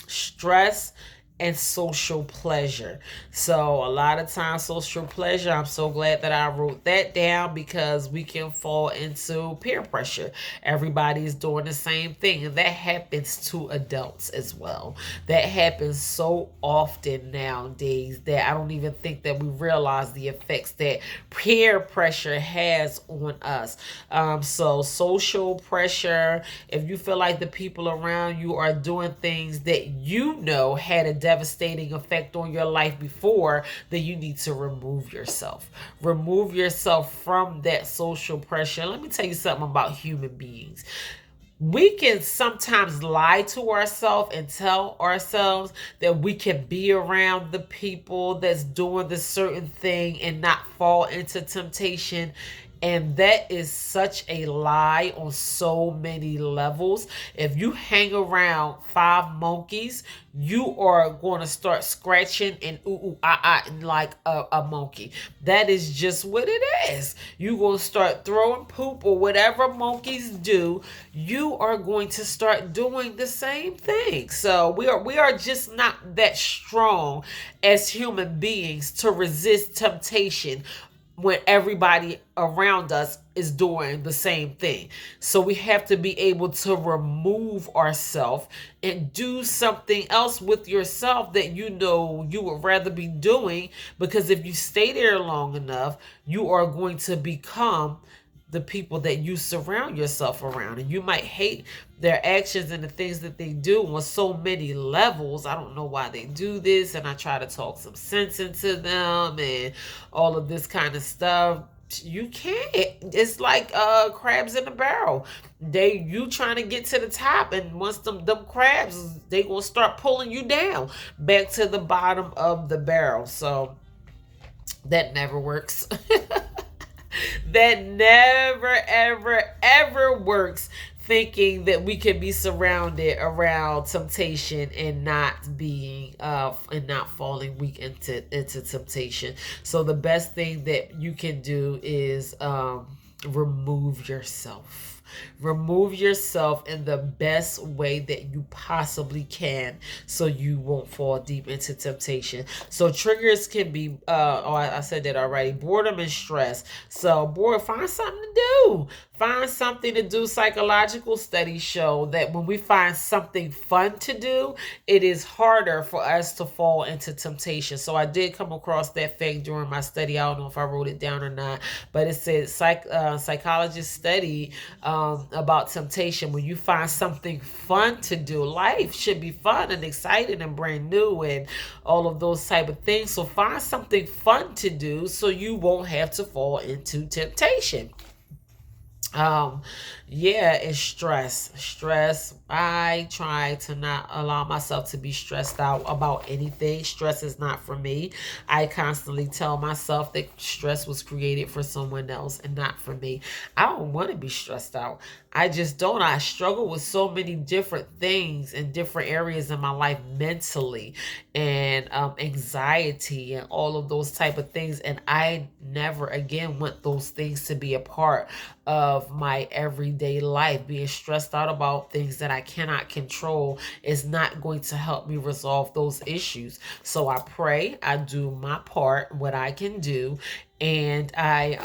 stress, and social pleasure. So a lot of times social pleasure, I'm so glad that I wrote that down, because we can fall into peer pressure. Everybody's doing the same thing, and that happens to adults as well. That happens so often nowadays that I don't even think that we realize the effects that peer pressure has on us. So social pressure, if you feel like the people around you are doing things that you know had a devastating effect on your life before, then you need to remove yourself. Remove yourself from that social pressure. Let me tell you something about human beings. We can sometimes lie to ourselves and tell ourselves that we can be around the people that's doing this certain thing and not fall into temptation. And that is such a lie on so many levels. If you hang around 5 monkeys, you are going to start scratching and ooh, ooh, ah, ah, like a monkey. That is just what it is. You're going to start throwing poop or whatever monkeys do. You are going to start doing the same thing. So we are just not that strong as human beings to resist temptation when everybody around us is doing the same thing. So we have to be able to remove ourselves and do something else with yourself that you know you would rather be doing, because if you stay there long enough, you are going to become the people that you surround yourself around. And you might hate their actions and the things that they do on so many levels. I don't know why they do this, and I try to talk some sense into them and all of this kind of stuff. You can't. It's like crabs in a barrel. You trying to get to the top, and once them crabs, they gonna start pulling you down back to the bottom of the barrel. So that never works. That never, ever, ever works, thinking that we can be surrounded around temptation and not being and not falling weak into temptation. So the best thing that you can do is remove yourself. Remove yourself in the best way that you possibly can, so you won't fall deep into temptation. So triggers can be I said that already, boredom and stress. So find something to do. Find something to do. Psychological studies show that when we find something fun to do, it is harder for us to fall into temptation. So I did come across that fact during my study. I don't know if I wrote it down or not, but it said psychologists study about temptation. When you find something fun to do, life should be fun and exciting and brand new and all of those type of things. So find something fun to do so you won't have to fall into temptation. Yeah, it's stress. I try to not allow myself to be stressed out about anything. Stress is not for me. I constantly tell myself that stress was created for someone else and not for me. I don't want to be stressed out. I just don't. I struggle with so many different things in different areas in my life, mentally and anxiety and all of those type of things. And I never again want those things to be a part of my everyday life. Being stressed out about things that I cannot control is not going to help me resolve those issues. So I pray, I do my part, what I can do, and I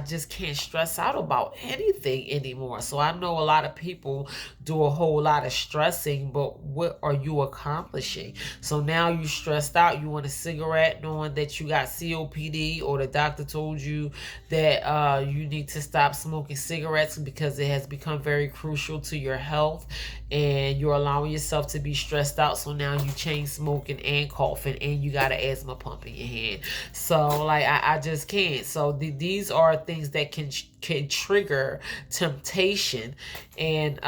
just can't stress out about anything anymore. So I know a lot of people do a whole lot of stressing, but what are you accomplishing? So now you stressed out, you want a cigarette knowing that you got COPD, or the doctor told you that you need to stop smoking cigarettes because it has become very crucial to your health, and you're allowing yourself to be stressed out. So now you chain smoking and coughing, and you got an asthma pump in your hand. So like I just can't. So these are things that can trigger temptation, and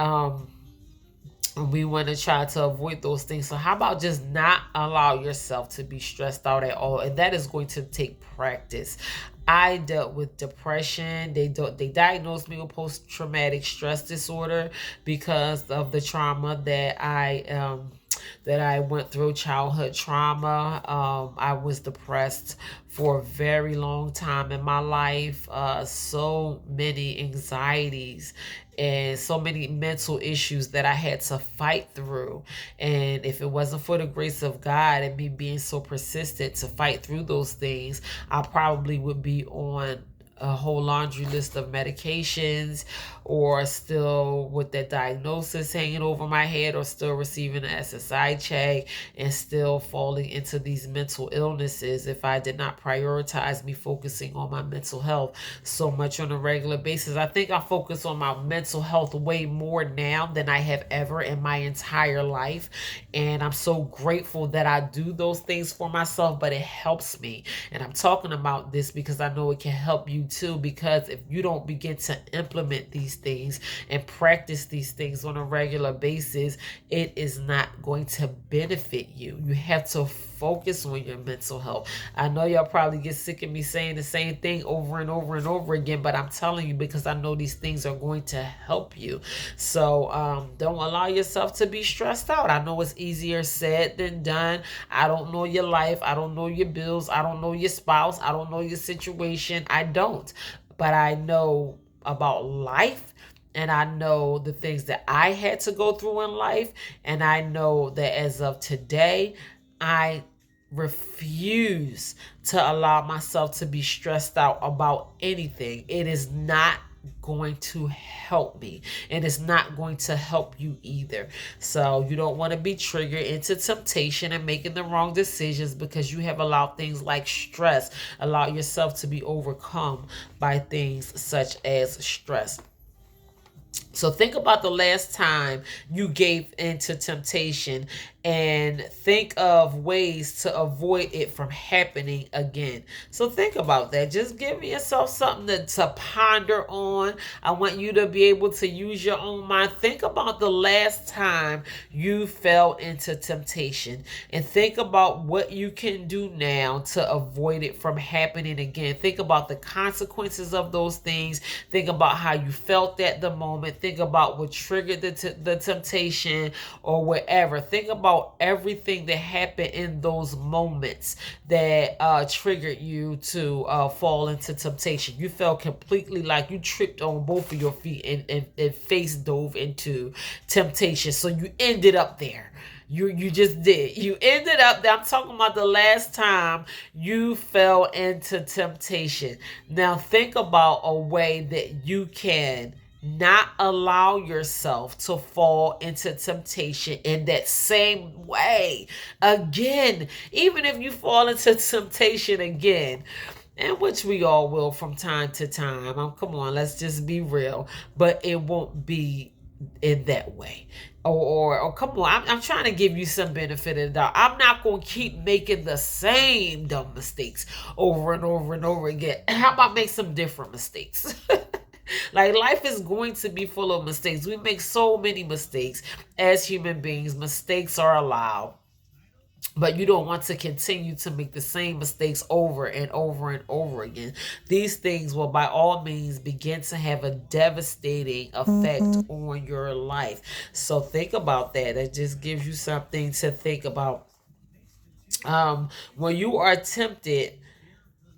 we want to try to avoid those things. So how about just not allow yourself to be stressed out at all? And that is going to take practice. I dealt with depression. They diagnosed me with post-traumatic stress disorder because of the trauma that I went through, childhood trauma. I was depressed for a very long time in my life. So many anxieties and so many mental issues that I had to fight through. And if it wasn't for the grace of God and me being so persistent to fight through those things, I probably would be on a whole laundry list of medications, or still with that diagnosis hanging over my head, or still receiving an SSI check, and still falling into these mental illnesses if I did not prioritize me focusing on my mental health so much on a regular basis. I think I focus on my mental health way more now than I have ever in my entire life, and I'm so grateful that I do those things for myself. But it helps me, and I'm talking about this because I know it can help you too, because if you don't begin to implement these things and practice these things on a regular basis, it is not going to benefit you. You have to focus on your mental health. I know y'all probably get sick of me saying the same thing over and over and over again, but I'm telling you because I know these things are going to help you. So don't allow yourself to be stressed out. I know it's easier said than done. I don't know your life. I don't know your bills. I don't know your spouse. I don't know your situation. I don't. But I know about life. And I know the things that I had to go through in life. And I know that as of today, I refuse to allow myself to be stressed out about anything. It is not going to help me, and it's not going to help you either. So you don't want to be triggered into temptation and making the wrong decisions because you have allowed things like stress, allow yourself to be overcome by things such as stress. So think about the last time you gave into temptation and think of ways to avoid it from happening again. So think about that. Just give yourself something to ponder on. I want you to be able to use your own mind. Think about the last time you fell into temptation and think about what you can do now to avoid it from happening again. Think about the consequences of those things. Think about how you felt at the moment. Think about what triggered the temptation or whatever. Think about everything that happened in those moments that triggered you to fall into temptation. You felt completely like you tripped on both of your feet and face dove into temptation. So you ended up there. You just did. You ended up there. I'm talking about the last time you fell into temptation. Now think about a way that you can not allow yourself to fall into temptation in that same way again. Even if you fall into temptation again, and which we all will from time to time. Come on, let's just be real. But it won't be in that way. Or come on, I'm trying to give you some benefit of the doubt. I'm not going to keep making the same dumb mistakes over and over and over again. How about make some different mistakes? Like, life is going to be full of mistakes. We make so many mistakes as human beings. Mistakes are allowed. But you don't want to continue to make the same mistakes over and over and over again. These things will by all means begin to have a devastating effect on your life. So think about that. It just gives you something to think about. When you are tempted,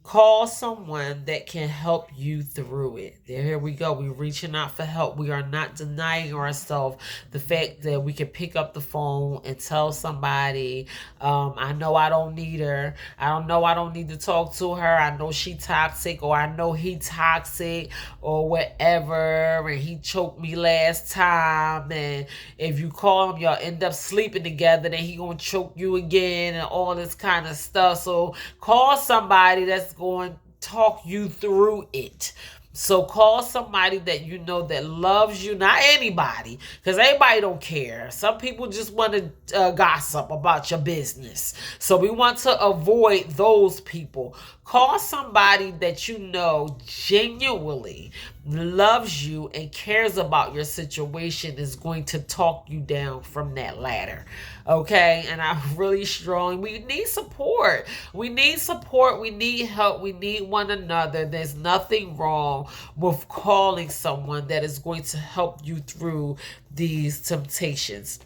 call someone that can help you through it. Here we go. We're reaching out for help. We are not denying ourselves the fact that we can pick up the phone and tell somebody, I know I don't need her. I don't know I don't need to talk to her. I know she toxic, or I know he toxic, or whatever, and he choked me last time. And if you call him, y'all end up sleeping together, then he gonna choke you again and all this kind of stuff. So call somebody that's going to talk you through it. So call somebody that you know that loves you, not anybody, because everybody don't care. Some people just want to gossip about your business. So we want to avoid those people. Call somebody that you know genuinely loves you and cares about your situation, is going to talk you down from that ladder. Okay? And I'm really strong. We need support. We need support. We need help. We need one another. There's nothing wrong with calling someone that is going to help you through these temptations.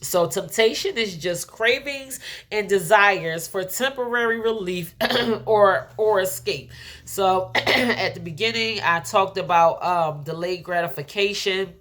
So temptation is just cravings and desires for temporary relief or escape. So at the beginning, I talked about delayed gratification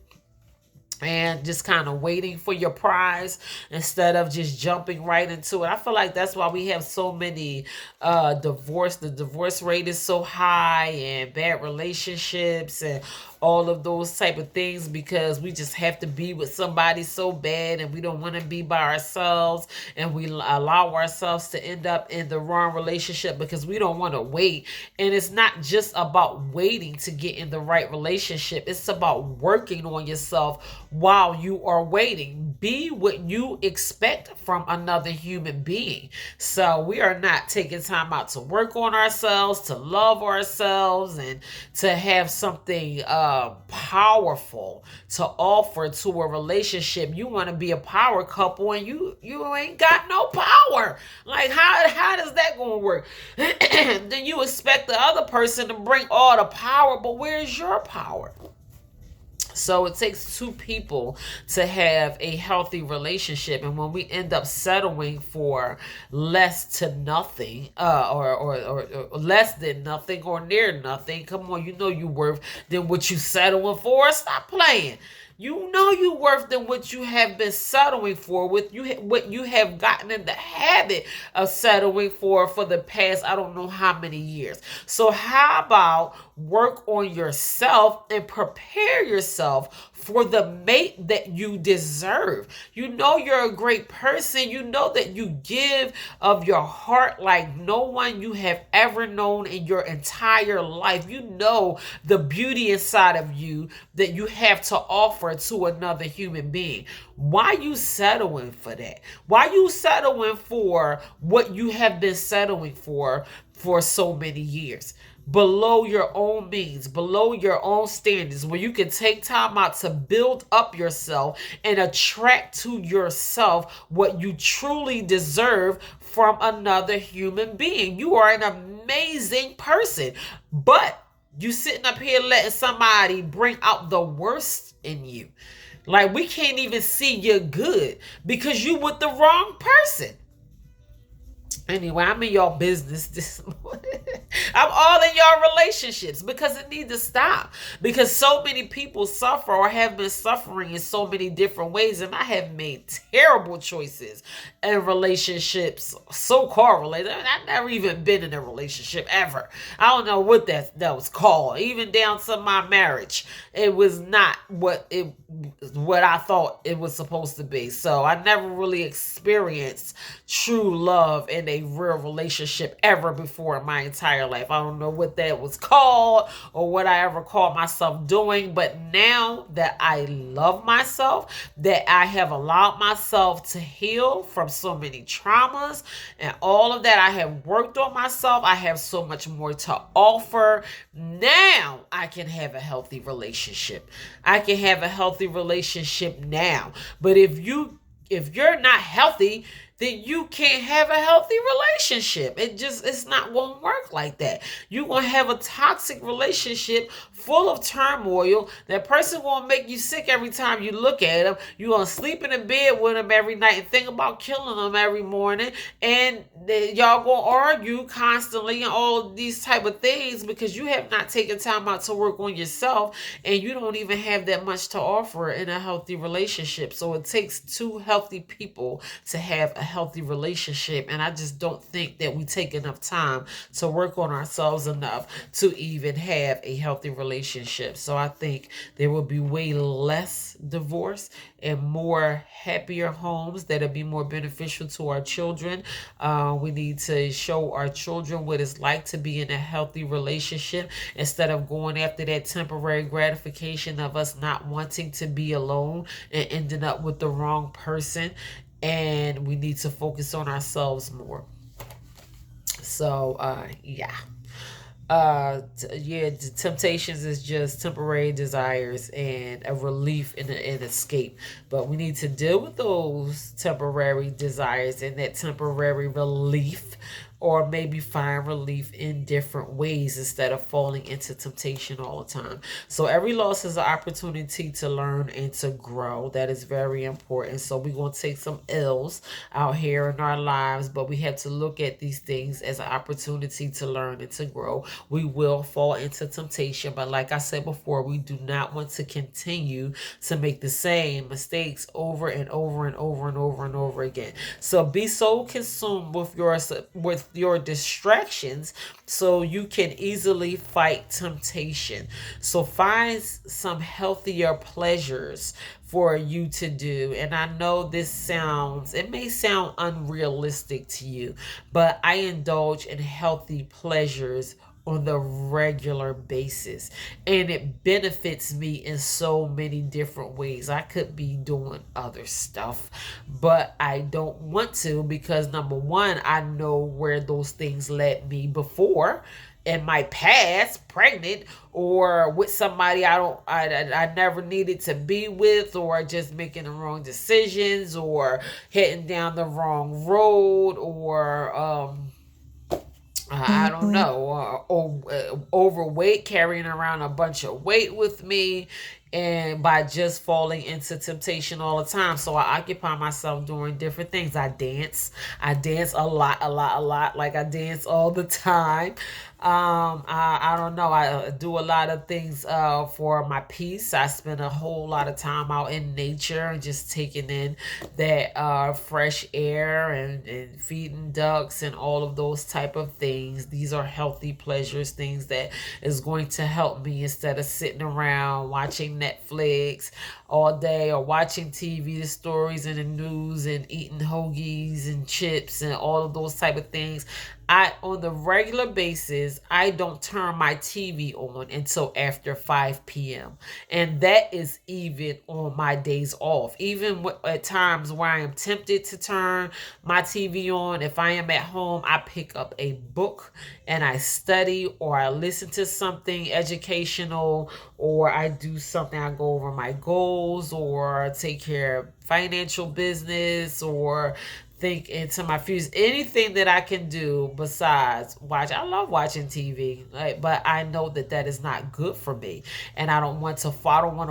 and just kind of waiting for your prize instead of just jumping right into it. I feel like that's why we have so many divorce. The divorce rate is so high, and bad relationships and all of those type of things, because we just have to be with somebody so bad and we don't want to be by ourselves, and we allow ourselves to end up in the wrong relationship because we don't want to wait. And it's not just about waiting to get in the right relationship, it's about working on yourself while you are waiting. Be what you expect from another human being. So we are not taking time out to work on ourselves, to love ourselves, and to have something powerful to offer to a relationship. You want to be a power couple and you ain't got no power. Like how does that gonna work? Then you expect the other person to bring all the power, but where's your power? So it takes two people to have a healthy relationship, and when we end up settling for less to nothing, or less than nothing or near nothing, come on, you know you worth than what you settling for. Stop playing. You know you worth than what you have been settling for, with what you have gotten in the habit of settling for the past I don't know how many years. So how about work on yourself and prepare yourself for the mate that you deserve? You know you're a great person. You know that you give of your heart like no one you have ever known in your entire life. You know the beauty inside of you that you have to offer to another human being. Why you settling for that? Why you settling for what you have been settling for so many years? Below your own means, below your own standards, where you can take time out to build up yourself and attract to yourself what you truly deserve from another human being. You are an amazing person, but you sitting up here letting somebody bring out the worst in you. Like, we can't even see your good because you with the wrong person. Anyway, I'm in y'all business this morning. I'm all in y'all relationships because it needs to stop. Because so many people suffer or have been suffering in so many different ways. And I have made terrible choices in relationships, so-called relationships. I've never even been in a relationship ever. I don't know what that was called. Even down to my marriage, it was not what I thought it was supposed to be. So I never really experienced true love in a real relationship ever before in my entire life. I don't know what that was called or what I ever called myself doing, but now that I love myself, that I have allowed myself to heal from so many traumas and all of that, I have worked on myself. I have so much more to offer. Now I can have a healthy relationship. I can have a healthy relationship now. But if you're not healthy, then you can't have a healthy relationship. It's not going to work like that. You're going to have a toxic relationship full of turmoil. That person going to make you sick every time you look at them. You're going to sleep in a bed with them every night and think about killing them every morning. And y'all going to argue constantly and all these type of things because you have not taken time out to work on yourself, and you don't even have that much to offer in a healthy relationship. So it takes two healthy people to have a healthy relationship, and I just don't think that we take enough time to work on ourselves enough to even have a healthy relationship. So I think there will be way less divorce and more happier homes that'll be more beneficial to our children. We need to show our children what it's like to be in a healthy relationship instead of going after that temporary gratification of us not wanting to be alone and ending up with the wrong person. And we need to focus on ourselves more. So, the temptations is just temporary desires and a relief and an escape. But we need to deal with those temporary desires and that temporary relief, or maybe find relief in different ways instead of falling into temptation all the time. So every loss is an opportunity to learn and to grow. That is very important. So we're going to take some L's out here in our lives, but we have to look at these things as an opportunity to learn and to grow. We will fall into temptation, but like I said before, we do not want to continue to make the same mistakes over and over and over and over and over again. So be so consumed with your distractions so you can easily fight temptation. So find some healthier pleasures for you to do. And I know it may sound unrealistic to you, but I indulge in healthy pleasures on the regular basis, and it benefits me in so many different ways. I could be doing other stuff, but I don't want to, because number one, I know where those things led me before in my past, pregnant or with somebody I never needed to be with, or just making the wrong decisions, or heading down the wrong road, or I don't know, overweight, carrying around a bunch of weight with me, and by just falling into temptation all the time. So I occupy myself doing different things. I dance a lot, a lot, a lot. Like, I dance all the time. I don't know. I do a lot of things for my peace. I spend a whole lot of time out in nature and just taking in that fresh air, and feeding ducks and all of those type of things. These are healthy pleasures, things that is going to help me, instead of sitting around watching Netflix all day, or watching TV, the stories and the news, and eating hoagies and chips and all of those type of things. On the regular basis, I don't turn my TV on until after 5 p.m. And that is even on my days off. Even at times where I am tempted to turn my TV on, if I am at home, I pick up a book and I study, or I listen to something educational, or I do something, I go over my goals, or take care of financial business, or think into my future. Anything that I can do besides watch. I love watching TV, right? But I know that that is not good for me, and I don't want to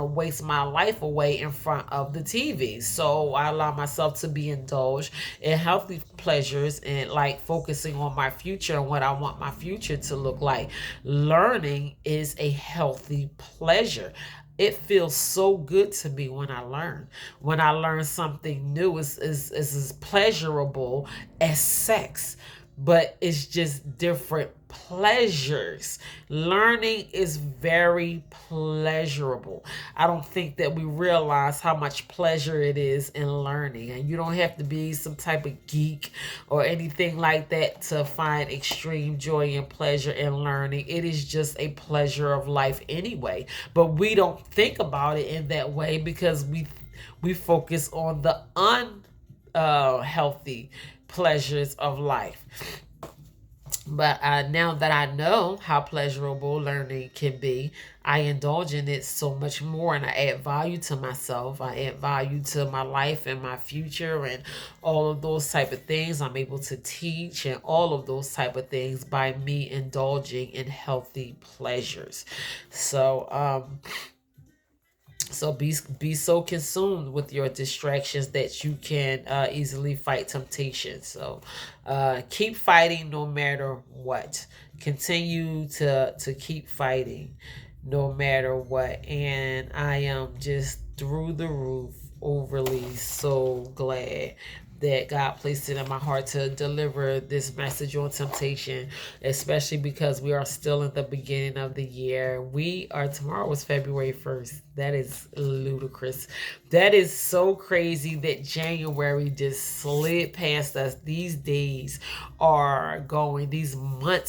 waste my life away in front of the TV. So I allow myself to be indulged in healthy pleasures, and like focusing on my future and what I want my future to look like. Learning is a healthy pleasure. It feels so good to me when I learn. When I learn something new, is as pleasurable as sex, but it's just different pleasures. Learning is very pleasurable. I don't think that we realize how much pleasure it is in learning. And you don't have to be some type of geek or anything like that to find extreme joy and pleasure in learning. It is just a pleasure of life anyway. But we don't think about it in that way, because we focus on the unhealthy pleasures of life. But now that I know how pleasurable learning can be, I indulge in it so much more, and I add value to myself. I add value to my life and my future, and all of those type of things. I'm able to teach and all of those type of things by me indulging in healthy pleasures. So be so consumed with your distractions that you can easily fight temptation. So keep fighting no matter what. Continue to keep fighting no matter what. And I am just through the roof, overly so glad that God placed it in my heart to deliver this message on temptation, especially because we are still in the beginning of the year. Tomorrow is February 1st. That is ludicrous. That is so crazy that January just slid past us. These months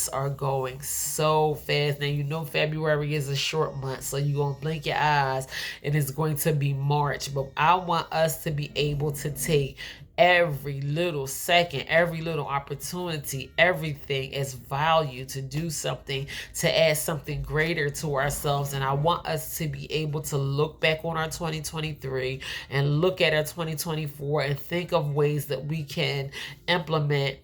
are going so fast. Now, you know February is a short month, so you're going to blink your eyes and it's going to be March. But I want us to be able to take every little second, every little opportunity, everything as value to do something, to add something greater to ourselves. And I want us to be able to look back on our 2023 and look at our 2024 and think of ways that we can implement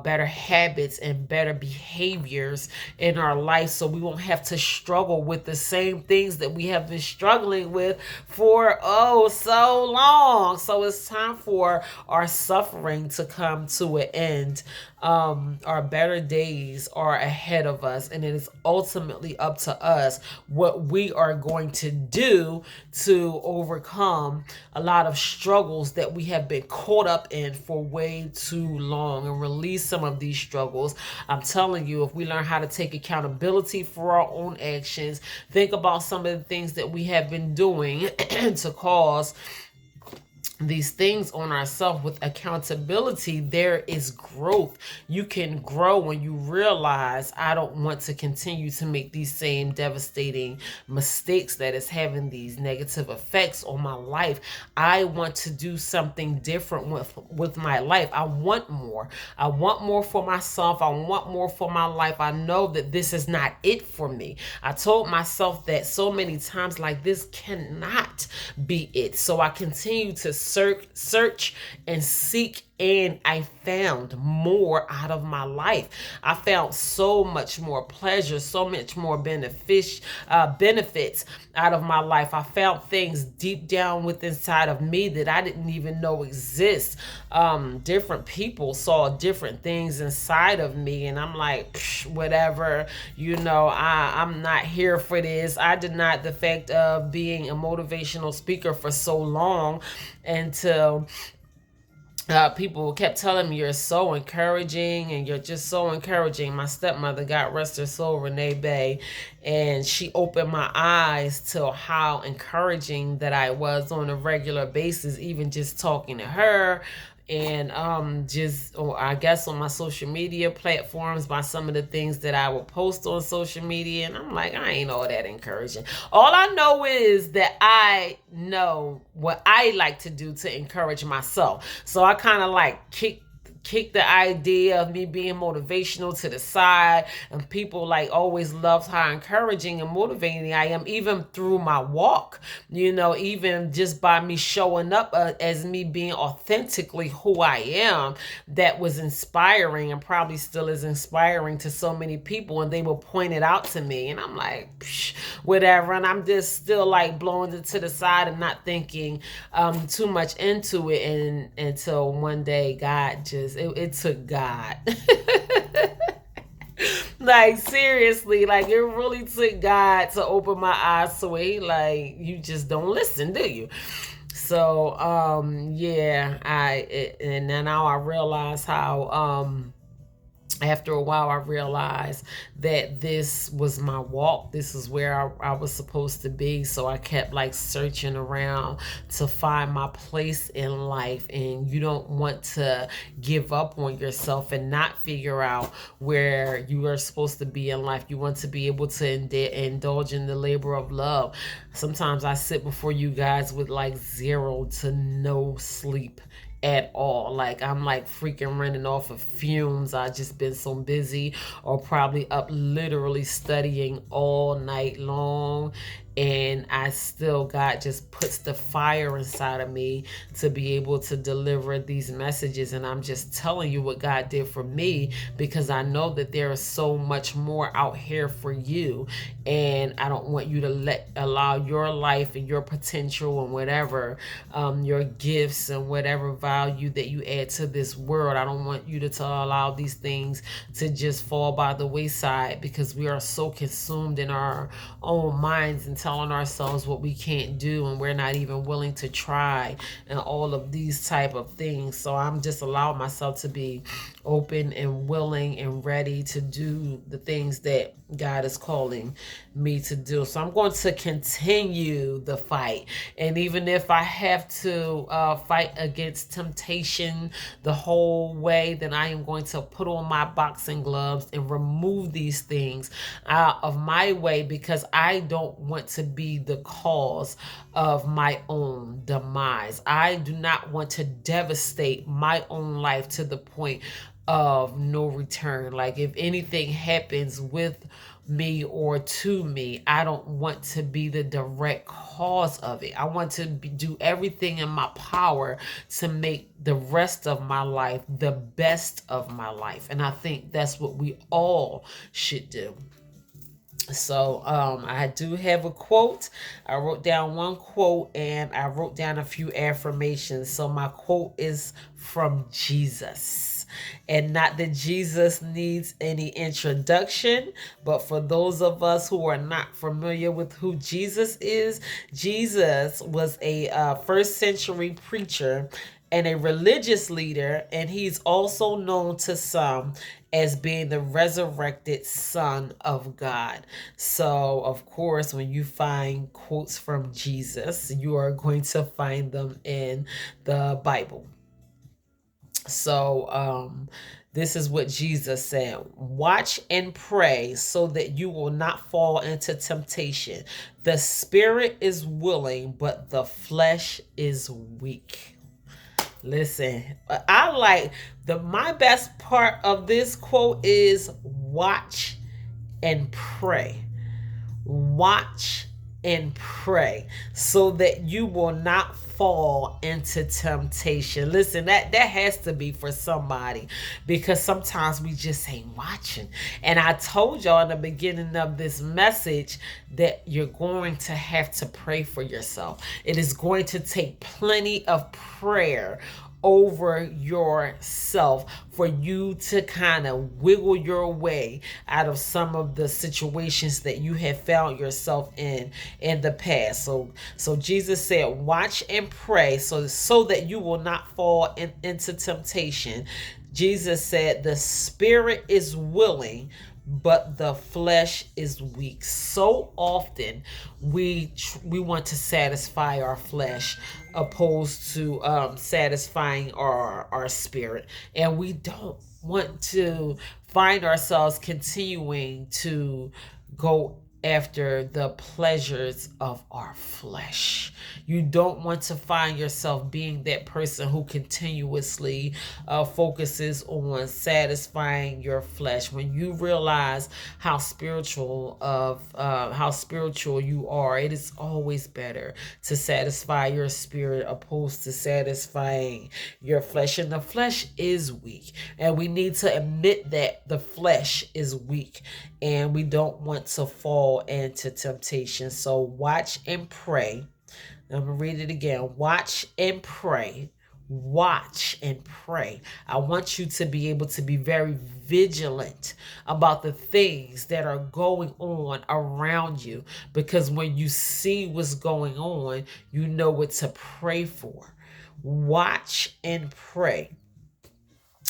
better habits and better behaviors in our life, so we won't have to struggle with the same things that we have been struggling with for so long. So it's time for our suffering to come to an end. our better days are ahead of us, and it is ultimately up to us what we are going to do to overcome a lot of struggles that we have been caught up in for way too long, and release some of these struggles. I'm telling you, if we learn how to take accountability for our own actions, think about some of the things that we have been doing to cause these things on ourselves with accountability, there is growth. You can grow when you realize, I don't want to continue to make these same devastating mistakes that is having these negative effects on my life. I want to do something different with my life. I want more. I want more for myself. I want more for my life. I know that this is not it for me. I told myself that so many times, like, this cannot be it. So I continue to search and seek, and I found more out of my life. I found so much more pleasure, so much more benefits out of my life. I found things deep down within inside of me that I didn't even know exist. Different people saw different things inside of me, and I'm like, whatever, I'm not here for this. I denied the fact of being a motivational speaker for so long until people kept telling me, you're so encouraging, and you're just so encouraging. My stepmother, God rest her soul, Renee Bay, and she opened my eyes to how encouraging that I was on a regular basis, even just talking to her. And I guess on my social media platforms, by some of the things that I would post on social media, and I'm like, I ain't all that encouraging. All I know is that I know what I like to do to encourage myself. So I kind of like kick the idea of me being motivational to the side, and people like always loved how encouraging and motivating I am, even through my walk, even just by me showing up as me being authentically who I am. That was inspiring, and probably still is inspiring to so many people, and they will point it out to me, and I'm like, whatever, and I'm just still like blowing it to the side and not thinking too much into it, and until one day God just, it took God. Like, seriously, like, it really took God to open my eyes to it. Like, you just don't listen, do you? So yeah, and then now I realize how after a while, I realized that this was my walk. This is where I was supposed to be. So I kept like searching around to find my place in life. And you don't want to give up on yourself and not figure out where you are supposed to be in life. You want to be able to indulge in the labor of love. Sometimes I sit before you guys with like 0 to no sleep at all. Like, I'm like freaking running off of fumes. I just been so busy, or probably up literally studying all night long, and I still, God just puts the fire inside of me to be able to deliver these messages. And I'm just telling you what God did for me, because I know that there is so much more out here for you, and I don't want you to allow your life and your potential and whatever, your gifts and whatever value that you add to this world, I don't want you to allow these things to just fall by the wayside, because we are so consumed in our own minds and telling ourselves what we can't do, and we're not even willing to try, and all of these type of things. So I'm just allowing myself to be open and willing and ready to do the things that God is calling me to do. So I'm going to continue the fight, and even if I have to fight against temptation the whole way, then I am going to put on my boxing gloves and remove these things out of my way, because I don't want to be the cause of my own demise. I do not want to devastate my own life to the point of no return. Like, if anything happens with me or to me, I don't want to be the direct cause of it. I want to do everything in my power to make the rest of my life the best of my life. And I think that's what we all should do. So I do have a quote. I wrote down one quote, and I wrote down a few affirmations. So my quote is from Jesus. And not that Jesus needs any introduction, but for those of us who are not familiar with who Jesus is, Jesus was a first century preacher and a religious leader, and he's also known to some as being the resurrected Son of God. So, of course, when you find quotes from Jesus, you are going to find them in the Bible. So, this is what Jesus said: watch and pray so that you will not fall into temptation. The spirit is willing, but the flesh is weak. Listen, I like my best part of this quote is watch and pray. Watch and pray so that you will not fall into temptation. Listen, that has to be for somebody, because sometimes we just ain't watching. And I told y'all in the beginning of this message that you're going to have to pray for yourself. It is going to take plenty of prayer over yourself for you to kind of wiggle your way out of some of the situations that you have found yourself in the past. So Jesus said, watch and pray so that you will not fall into temptation. Jesus said the spirit is willing, but the flesh is weak. So often we want to satisfy our flesh opposed to satisfying our spirit, and we don't want to find ourselves continuing to go after the pleasures of our flesh. You don't want to find yourself being that person who continuously focuses on satisfying your flesh. When you realize how spiritual you are, it is always better to satisfy your spirit opposed to satisfying your flesh. And the flesh is weak, and we need to admit that the flesh is weak, and we don't want to fall into temptation. So watch and pray. I'm going to read it again. Watch and pray. Watch and pray. I want you to be able to be very vigilant about the things that are going on around you, because when you see what's going on, you know what to pray for. Watch and pray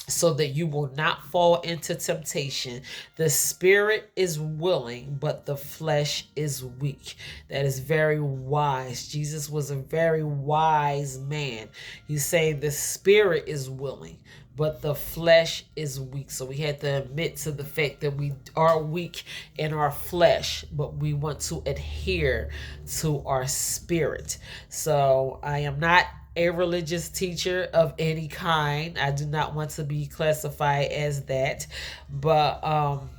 so that you will not fall into temptation. The spirit is willing, but the flesh is weak. That is very wise. Jesus was a very wise man. He's saying the spirit is willing, but the flesh is weak. So we had to admit to the fact that we are weak in our flesh, but we want to adhere to our spirit. So I am not a religious teacher of any kind. I do not want to be classified as that, but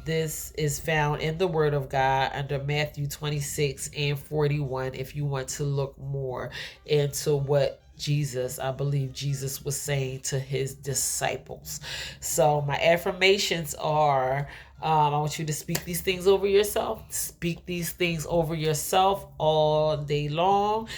this is found in the Word of God under Matthew 26 and 41 if you want to look more into what I believe Jesus was saying to his disciples. So my affirmations are, I want you to speak these things over yourself. Speak these things over yourself all day long.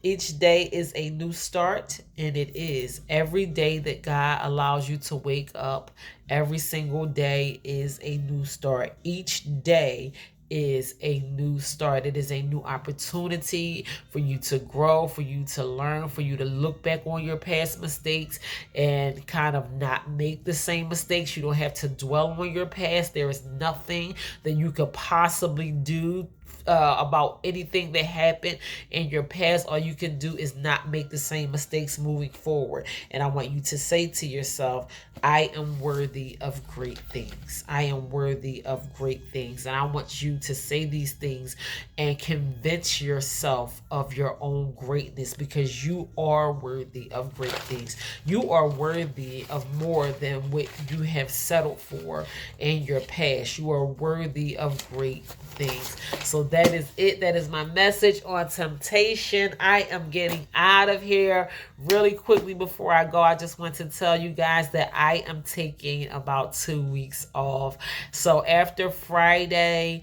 Each day is a new start, and it is every day that God allows you to wake up. Every single day is a new start. Each day is a new start. It is a new opportunity for you to grow, for you to learn, for you to look back on your past mistakes and kind of not make the same mistakes. You don't have to dwell on your past. There is nothing that you could possibly do about anything that happened in your past. All you can do is not make the same mistakes moving forward. And I want you to say to yourself, I am worthy of great things. I am worthy of great things. And I want you to say these things and convince yourself of your own greatness, because you are worthy of great things. You are worthy of more than what you have settled for in your past. You are worthy of great things. So that is it. That is my message on temptation. I am getting out of here really quickly. Before I go, I just want to tell you guys that I am taking about 2 weeks off. So after Friday,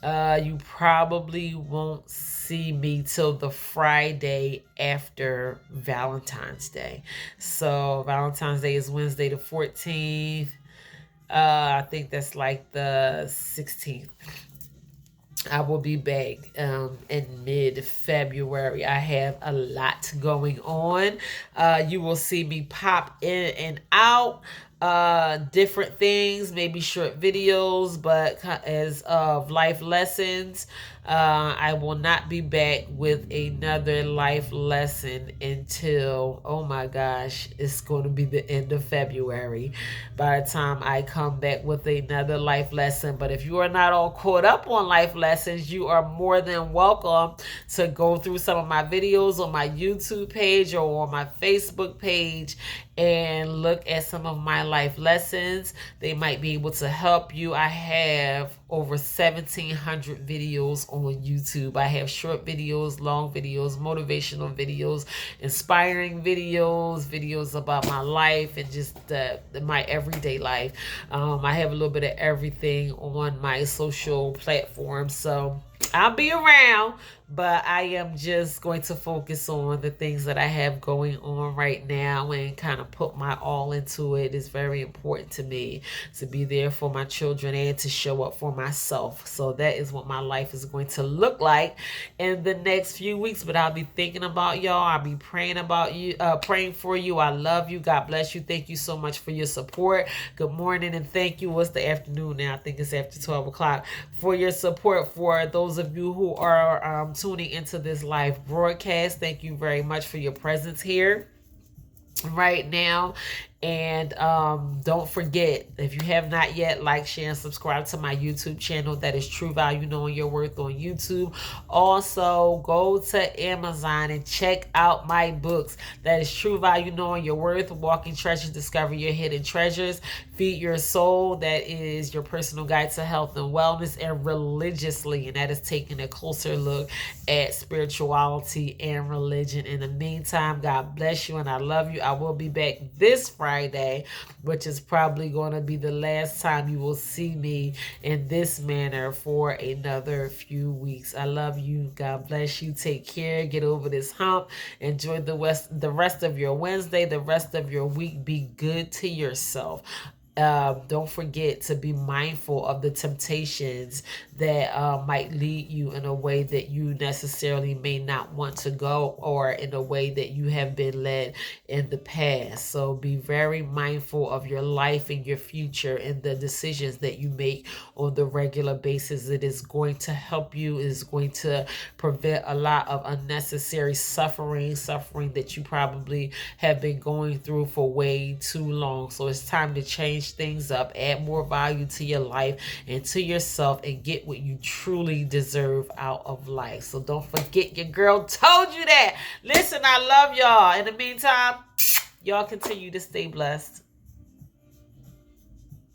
You probably won't see me till the Friday after Valentine's Day. So Valentine's Day is Wednesday the 14th. I think that's like the 16th. I will be back in mid-February. I have a lot going on. You will see me pop in and out, different things, maybe short videos, but as of life lessons. I will not be back with another life lesson until, oh my gosh, it's going to be the end of February by the time I come back with another life lesson. But if you are not all caught up on life lessons, you are more than welcome to go through some of my videos on my YouTube page or on my Facebook page and look at some of my life lessons. They might be able to help you. I have over 1,700 videos on YouTube. I have short videos, long videos, motivational videos, inspiring videos, videos about my life and just my everyday life. I have a little bit of everything on my social platforms. So I'll be around, but I am just going to focus on the things that I have going on right now and kind of put my all into it. It's very important to me to be there for my children and to show up for myself. So that is what my life is going to look like in the next few weeks. But I'll be thinking about y'all. I'll be praying about you, praying for you. I love you. God bless you. Thank you so much for your support. Good morning and thank you. What's the afternoon now? I think it's after 12 o'clock. For your support. For those of you who are tuning into this live broadcast, thank you very much for your presence here right now. And don't forget, if you have not yet, like, share, and subscribe to my YouTube channel. That is True Value Knowing Your Worth on YouTube. Also, go to Amazon and check out my books. That is True Value Knowing Your Worth, Walking Treasures, Discover Your Hidden Treasures, Feed Your Soul. That is your personal guide to health and wellness, and Religiously, and that is taking a closer look at spirituality and religion. In the meantime, God bless you and I love you. I will be back this Friday, which is probably going to be the last time you will see me in this manner for another few weeks. I love you. God bless you. Take care. Get over this hump. Enjoy the rest of your Wednesday, the rest of your week. Be good to yourself. Don't forget to be mindful of the temptations that might lead you in a way that you necessarily may not want to go, or in a way that you have been led in the past. So be very mindful of your life and your future and the decisions that you make on the regular basis. It is going to help you. It is going to prevent a lot of unnecessary suffering that you probably have been going through for way too long. So it's time to change things up, add more value to your life and to yourself, and get what you truly deserve out of life. So don't forget, your girl told you that. Listen, I love y'all. In the meantime, y'all continue to stay blessed.